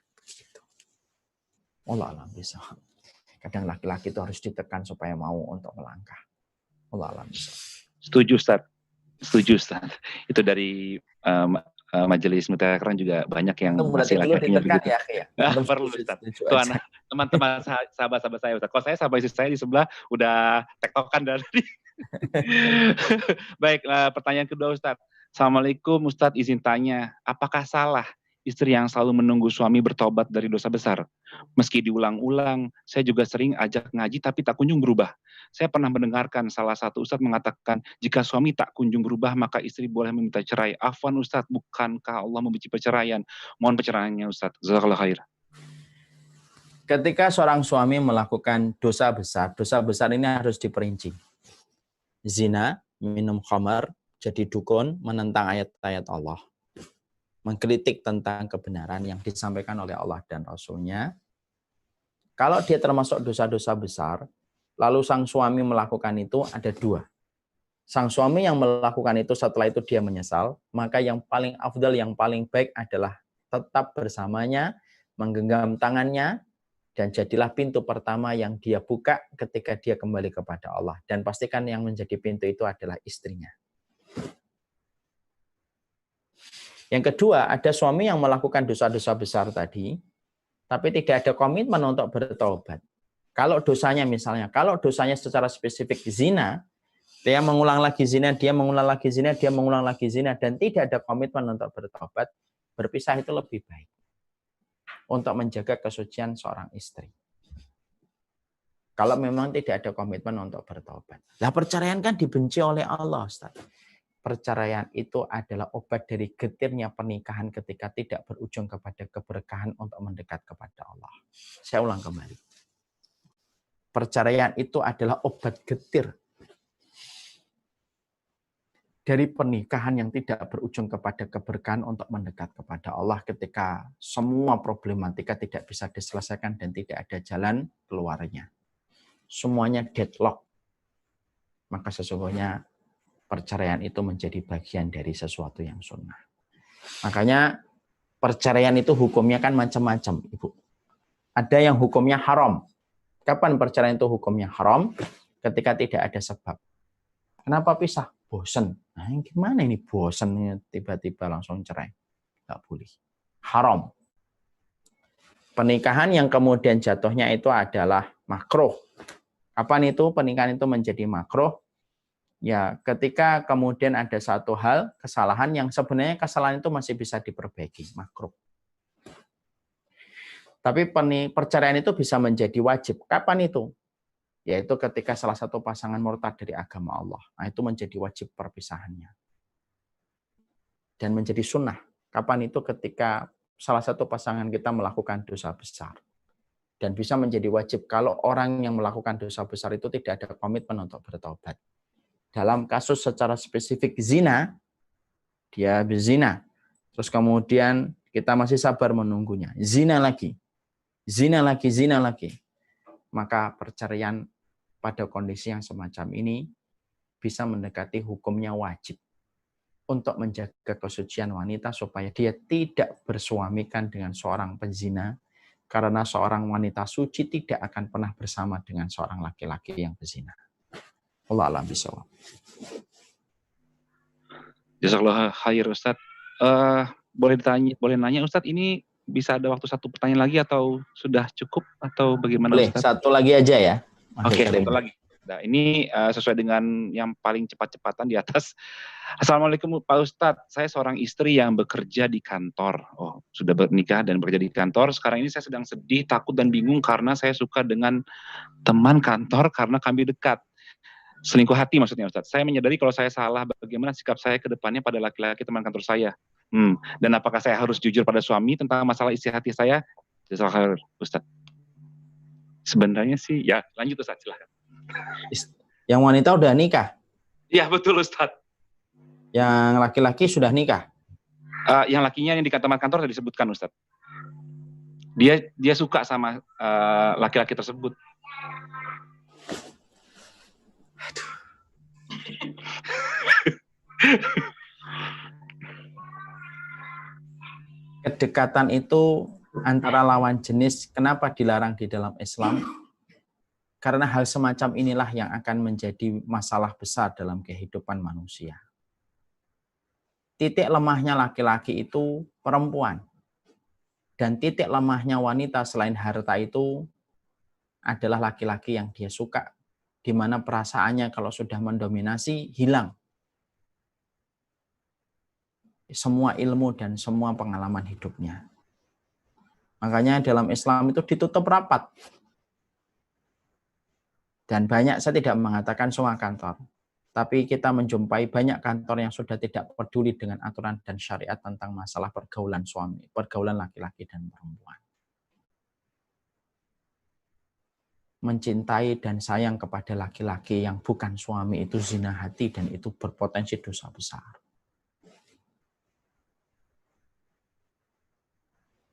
Allah alam bisa. Kadang laki-laki itu harus ditekan supaya mau untuk melangkah. Allah alam bisa. Setuju Ustaz. Itu dari Majelis Mutiara Kerang juga banyak yang masih laki-lakinya begitu. Ya. Perlu Ustaz. Itu anak teman-teman sahabat-sahabat saya Ustaz. Kalau saya sama istri saya di sebelah udah tektokan dari. Baik, pertanyaan kedua Ustaz. Assalamualaikum Ustaz, izin tanya, apakah salah istri yang selalu menunggu suami bertobat dari dosa besar? Meski diulang-ulang, saya juga sering ajak ngaji tapi tak kunjung berubah. Saya pernah mendengarkan salah satu Ustadz mengatakan, jika suami tak kunjung berubah, maka istri boleh meminta cerai. Afwan Ustadz, bukankah Allah membenci perceraian? Mohon perceraiannya Ustadz. Jazakallah khair. Ketika seorang suami melakukan dosa besar ini harus diperinci. Zina, minum khamar, jadi dukun, menentang ayat-ayat Allah. Mengkritik tentang kebenaran yang disampaikan oleh Allah dan Rasul-Nya. Kalau dia termasuk dosa-dosa besar, lalu sang suami melakukan itu ada dua. Sang suami yang melakukan itu setelah itu dia menyesal, maka yang paling afdal, yang paling baik adalah tetap bersamanya, menggenggam tangannya, dan jadilah pintu pertama yang dia buka ketika dia kembali kepada Allah. Dan pastikan yang menjadi pintu itu adalah istrinya. Yang kedua, ada suami yang melakukan dosa-dosa besar tadi, tapi tidak ada komitmen untuk bertobat. Kalau dosanya misalnya, kalau dosanya secara spesifik zina, dia mengulang lagi zina, dia mengulang lagi zina, dia mengulang lagi zina, dan tidak ada komitmen untuk bertobat, berpisah itu lebih baik. Untuk menjaga kesucian seorang istri. Kalau memang tidak ada komitmen untuk bertobat. Nah, perceraian kan dibenci oleh Allah, Ustaz. Perceraian itu adalah obat dari getirnya pernikahan ketika tidak berujung kepada keberkahan untuk mendekat kepada Allah. Saya ulang kembali. perceraian itu adalah obat getir dari pernikahan yang tidak berujung kepada keberkahan untuk mendekat kepada Allah ketika semua problematika tidak bisa diselesaikan dan tidak ada jalan keluarnya. Semuanya deadlock. Maka sesungguhnya perceraian itu menjadi bagian dari sesuatu yang sunnah. Makanya perceraian itu hukumnya kan macam-macam, Ibu. Ada yang hukumnya haram. Kapan perceraian itu hukumnya haram? Ketika tidak ada sebab. Kenapa pisah? Bosen. Nah, gimana ini bosen tiba-tiba langsung cerai? Nggak boleh. Haram. Pernikahan yang kemudian jatuhnya itu adalah makruh. Kapan itu pernikahan itu menjadi makruh? Ya, ketika kemudian ada satu hal, kesalahan yang sebenarnya kesalahan itu masih bisa diperbaiki, makruh. Tapi perceraian itu bisa menjadi wajib. Kapan itu? Yaitu ketika salah satu pasangan murtad dari agama Allah. Nah, itu menjadi wajib perpisahannya. Dan menjadi sunnah. Kapan itu? Ketika salah satu pasangan kita melakukan dosa besar. Dan bisa menjadi wajib kalau orang yang melakukan dosa besar itu tidak ada komitmen untuk bertobat. Dalam kasus secara spesifik zina, dia berzina. Terus kemudian kita masih sabar menunggunya. Zina lagi. Zina lagi, zina lagi. Maka perceraian pada kondisi yang semacam ini bisa mendekati hukumnya wajib untuk menjaga kesucian wanita supaya dia tidak bersuamikan dengan seorang penzina, karena seorang wanita suci tidak akan pernah bersama dengan seorang laki-laki yang berzina. Allah a'lam bishawab. Jazakallah khair Ustaz. Boleh nanya Ustaz, ini bisa ada waktu satu pertanyaan lagi atau sudah cukup atau bagaimana Boleh, Ustaz? satu lagi aja ya. Oke, satu lagi. Nah, ini sesuai dengan yang paling cepat-cepatan di atas. Assalamualaikum Pak Ustadz, saya seorang istri yang bekerja di kantor. Oh, sudah bernikah dan bekerja di kantor. Sekarang ini saya sedang sedih, takut dan bingung karena saya suka dengan teman kantor karena kami dekat. Selingkuh hati maksudnya Ustadz. Saya menyadari kalau saya salah, bagaimana sikap saya ke depannya pada laki-laki teman kantor saya. Dan apakah saya harus jujur pada suami tentang masalah isi hati saya? Jazakallah Ustadz. Sebenarnya sih, ya lanjut Ustadz, silahkan. Yang wanita udah nikah? Iya betul Ustadz. Yang laki-laki sudah nikah? Yang lakinya yang di teman kantor sudah disebutkan Ustadz. Dia suka sama laki-laki tersebut. Aduh. Kedekatan itu antara lawan jenis, kenapa dilarang di dalam Islam? Karena hal semacam inilah yang akan menjadi masalah besar dalam kehidupan manusia. Titik lemahnya laki-laki itu perempuan. Dan titik lemahnya wanita selain harta itu adalah laki-laki yang dia suka, di mana perasaannya kalau sudah mendominasi hilang. Semua ilmu dan semua pengalaman hidupnya. Makanya dalam Islam itu ditutup rapat. Dan banyak, saya tidak mengatakan semua kantor, tapi kita menjumpai banyak kantor yang sudah tidak peduli dengan aturan dan syariat tentang masalah pergaulan suami, pergaulan laki-laki dan perempuan. Mencintai dan sayang kepada laki-laki yang bukan suami itu zina hati dan itu berpotensi dosa besar.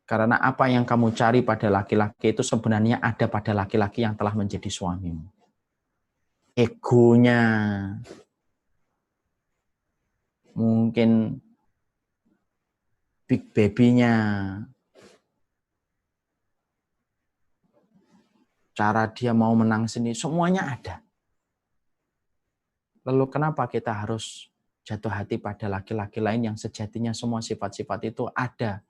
Karena apa yang kamu cari pada laki-laki itu sebenarnya ada pada laki-laki yang telah menjadi suamimu. Egonya, mungkin big baby-nya, cara dia mau menang sendiri, semuanya ada. Lalu kenapa kita harus jatuh hati pada laki-laki lain yang sejatinya semua sifat-sifat itu ada?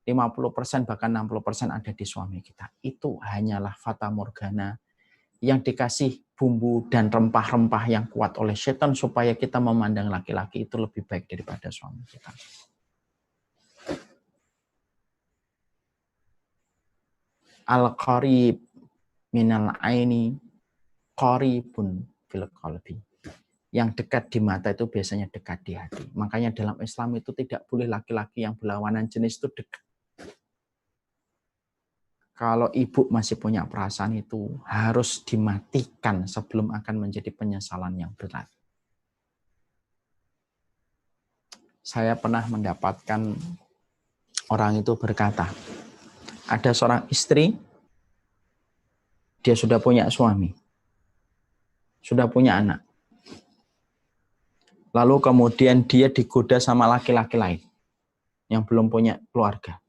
50% bahkan 60% ada di suami kita. Itu hanyalah fata morgana yang dikasih bumbu dan rempah-rempah yang kuat oleh setan supaya kita memandang laki-laki itu lebih baik daripada suami kita. Al-qarib minal aini qaribun fil qalbi. Yang dekat di mata itu biasanya dekat di hati. Makanya dalam Islam itu tidak boleh laki-laki yang berlawanan jenis itu dekat. Kalau ibu masih punya perasaan itu harus dimatikan sebelum akan menjadi penyesalan yang berat. Saya pernah mendapatkan orang itu berkata, ada seorang istri, dia sudah punya suami, sudah punya anak. Lalu kemudian dia digoda sama laki-laki lain yang belum punya keluarga.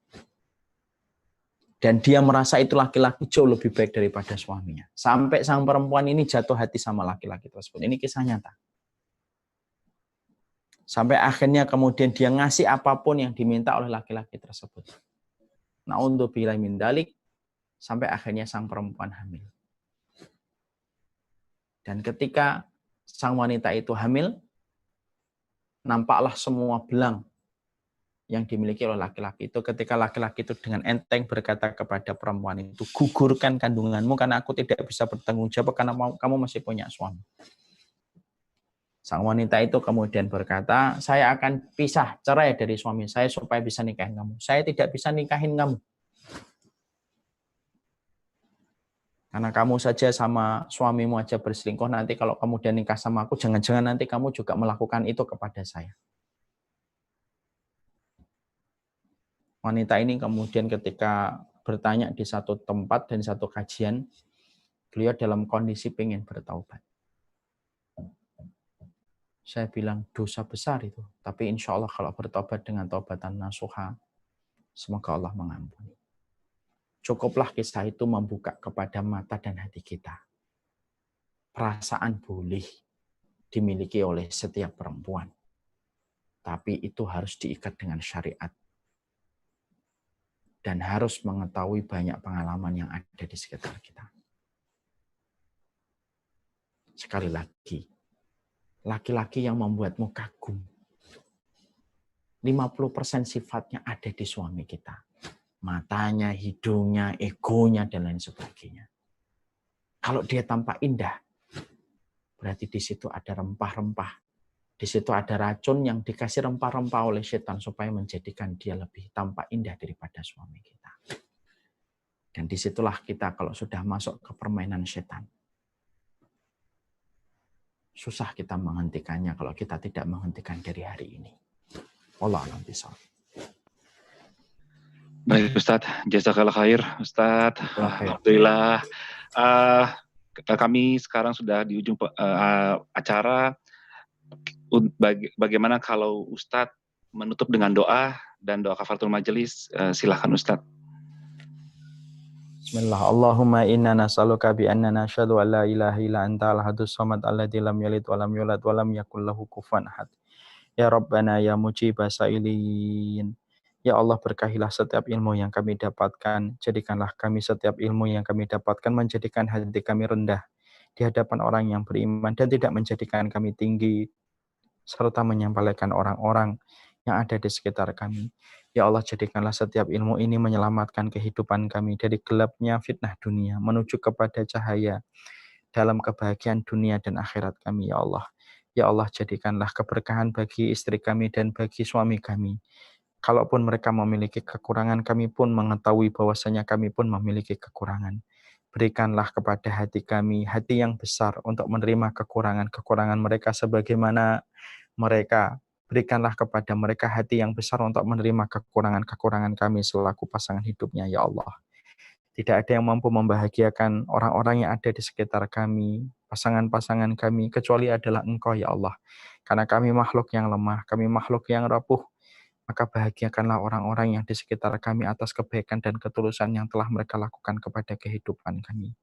Dan dia merasa itu laki-laki jauh lebih baik daripada suaminya. Sampai sang perempuan ini jatuh hati sama laki-laki tersebut. Ini kisah nyata. Sampai akhirnya kemudian dia ngasih apapun yang diminta oleh laki-laki tersebut. Na'udzubillahi min dzalik, sampai akhirnya sang perempuan hamil. Dan ketika sang wanita itu hamil, nampaklah semua belang yang dimiliki oleh laki-laki itu ketika laki-laki itu dengan enteng berkata kepada perempuan itu, gugurkan kandunganmu karena aku tidak bisa bertanggung jawab karena kamu masih punya suami. Sang wanita itu kemudian berkata, saya akan pisah, cerai dari suami saya supaya bisa nikahin kamu. Saya tidak bisa nikahin kamu. Karena kamu saja sama suamimu aja berselingkuh, nanti kalau kemudian nikah sama aku, jangan-jangan nanti kamu juga melakukan itu kepada saya. Wanita ini kemudian ketika bertanya di satu tempat dan satu kajian, beliau dalam kondisi pengen bertaubat. Saya bilang dosa besar itu, tapi insya Allah kalau bertobat dengan taubatan nasuha, semoga Allah mengampuni. Cukuplah kisah itu membuka kepada mata dan hati kita. Perasaan boleh dimiliki oleh setiap perempuan, tapi itu harus diikat dengan syariat. Dan harus mengetahui banyak pengalaman yang ada di sekitar kita. Sekali lagi, laki-laki yang membuatmu kagum, 50% sifatnya ada di suami kita. Matanya, hidungnya, egonya, dan lain sebagainya. Kalau dia tampak indah, berarti di situ ada rempah-rempah. Di situ ada racun yang dikasih rempah-rempah oleh setan supaya menjadikan dia lebih tampak indah daripada suami kita. Dan disitulah kita kalau sudah masuk ke permainan setan. Susah kita menghentikannya kalau kita tidak menghentikan dari hari ini. Allah alam bishawab. Baik Ustadz, jazakallah khair Ustadz. Alhamdulillah. Kami sekarang sudah di ujung acara. Bagaimana kalau Ustadz menutup dengan doa dan doa kafaratul majelis? Silakan Ustadz. Bismillah. Allahumma inna nas'aluka bi annana nashhadu an la ilaha illa anta al-ahadus samad alladzi lam yalid wa lam yulad wa lam yakul lahu kufuwan ahad. Ya Rabbana ya mujibas sa'ilin. Ya Allah, berkahilah setiap ilmu yang kami dapatkan. Jadikanlah kami setiap ilmu yang kami dapatkan menjadikan hati kami rendah di hadapan orang yang beriman dan tidak menjadikan kami tinggi serta menyampaikan orang-orang yang ada di sekitar kami. Ya Allah, jadikanlah setiap ilmu ini menyelamatkan kehidupan kami dari gelapnya fitnah dunia menuju kepada cahaya dalam kebahagiaan dunia dan akhirat kami, ya Allah. Ya Allah, jadikanlah keberkahan bagi istri kami dan bagi suami kami. Kalaupun mereka memiliki kekurangan, kami pun mengetahui bahwasanya kami pun memiliki kekurangan. Berikanlah kepada hati kami hati yang besar untuk menerima kekurangan-kekurangan mereka sebagaimana mereka. Berikanlah kepada mereka hati yang besar untuk menerima kekurangan-kekurangan kami selaku pasangan hidupnya, ya Allah. Tidak ada yang mampu membahagiakan orang-orang yang ada di sekitar kami, pasangan-pasangan kami, kecuali adalah Engkau, ya Allah. Karena kami makhluk yang lemah, kami makhluk yang rapuh, maka bahagiakanlah orang-orang yang di sekitar kami atas kebaikan dan ketulusan yang telah mereka lakukan kepada kehidupan kami.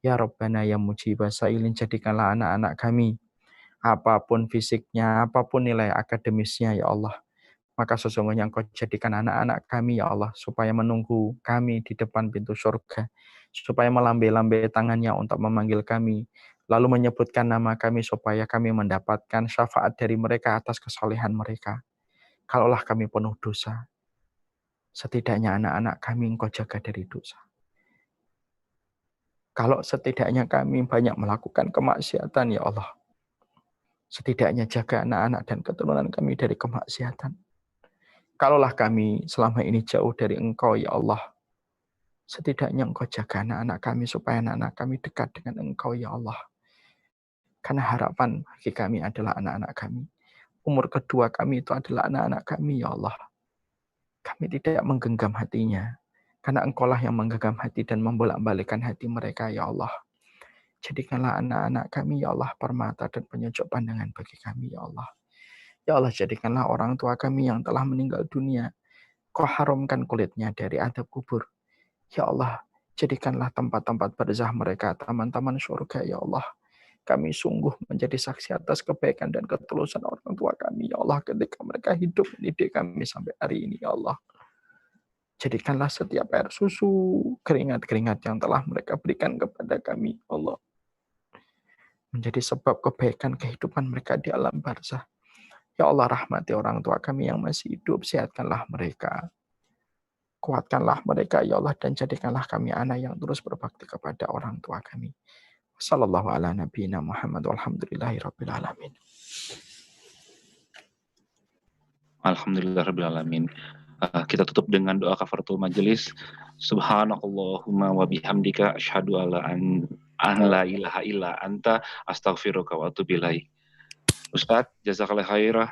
Ya Rabbana ya Mujibas Sa'ilin, jadikanlah anak-anak kami, apapun fisiknya, apapun nilai akademisnya, ya Allah, maka sesungguhnya Engkau jadikan anak-anak kami, ya Allah, supaya menunggu kami di depan pintu surga, supaya melambai-lambai tangannya untuk memanggil kami, lalu menyebutkan nama kami supaya kami mendapatkan syafaat dari mereka atas kesalehan mereka. Kalaulah kami penuh dosa, setidaknya anak-anak kami Engkau jaga dari dosa. Kalau setidaknya kami banyak melakukan kemaksiatan, ya Allah, setidaknya jaga anak-anak dan keturunan kami dari kemaksiatan. Kalaulah kami selama ini jauh dari Engkau, ya Allah, Setidaknya Engkau jaga anak-anak kami supaya anak-anak kami dekat dengan Engkau ya Allah. Karena harapan bagi kami adalah anak-anak kami. Umur kedua kami itu adalah anak-anak kami ya Allah. Kami tidak menggenggam hatinya. Karena Engkaulah yang menggenggam hati dan membolak-balikkan hati mereka ya Allah. Jadikanlah anak-anak kami ya Allah permata dan penyucuk pandangan bagi kami ya Allah. Ya Allah, jadikanlah orang tua kami yang telah meninggal dunia. Kau haramkan kulitnya dari adab kubur. Ya Allah, jadikanlah tempat-tempat barzah mereka taman-taman surga ya Allah. Kami sungguh menjadi saksi atas kebaikan dan ketulusan orang tua kami ya Allah ketika mereka hidup mendidik kami sampai hari ini ya Allah. Jadikanlah setiap air susu, keringat-keringat yang telah mereka berikan kepada kami ya Allah menjadi sebab kebaikan kehidupan mereka di alam barzah. Ya Allah, rahmati orang tua kami yang masih hidup, sehatkanlah mereka. Kuatkanlah mereka ya Allah dan jadikanlah kami anak yang terus berbakti kepada orang tua kami. Sallallahu ala nabiyina Muhammad walhamdulillahirabbil alamin. Alhamdulillahirabbil alamin. Kita tutup dengan doa kafaratul majelis. Subhanakallahumma wa bihamdika asyhadu an la ilaha illa anta astaghfiruka wa atubu ilaik. Ustadz, jazakallahu khairah.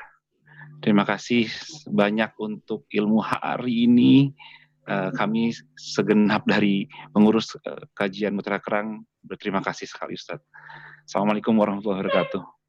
Terima kasih banyak untuk ilmu hari ini. Kami segenap dari pengurus kajian Mutiara Kerang berterima kasih sekali Ustadz. Assalamualaikum warahmatullahi wabarakatuh.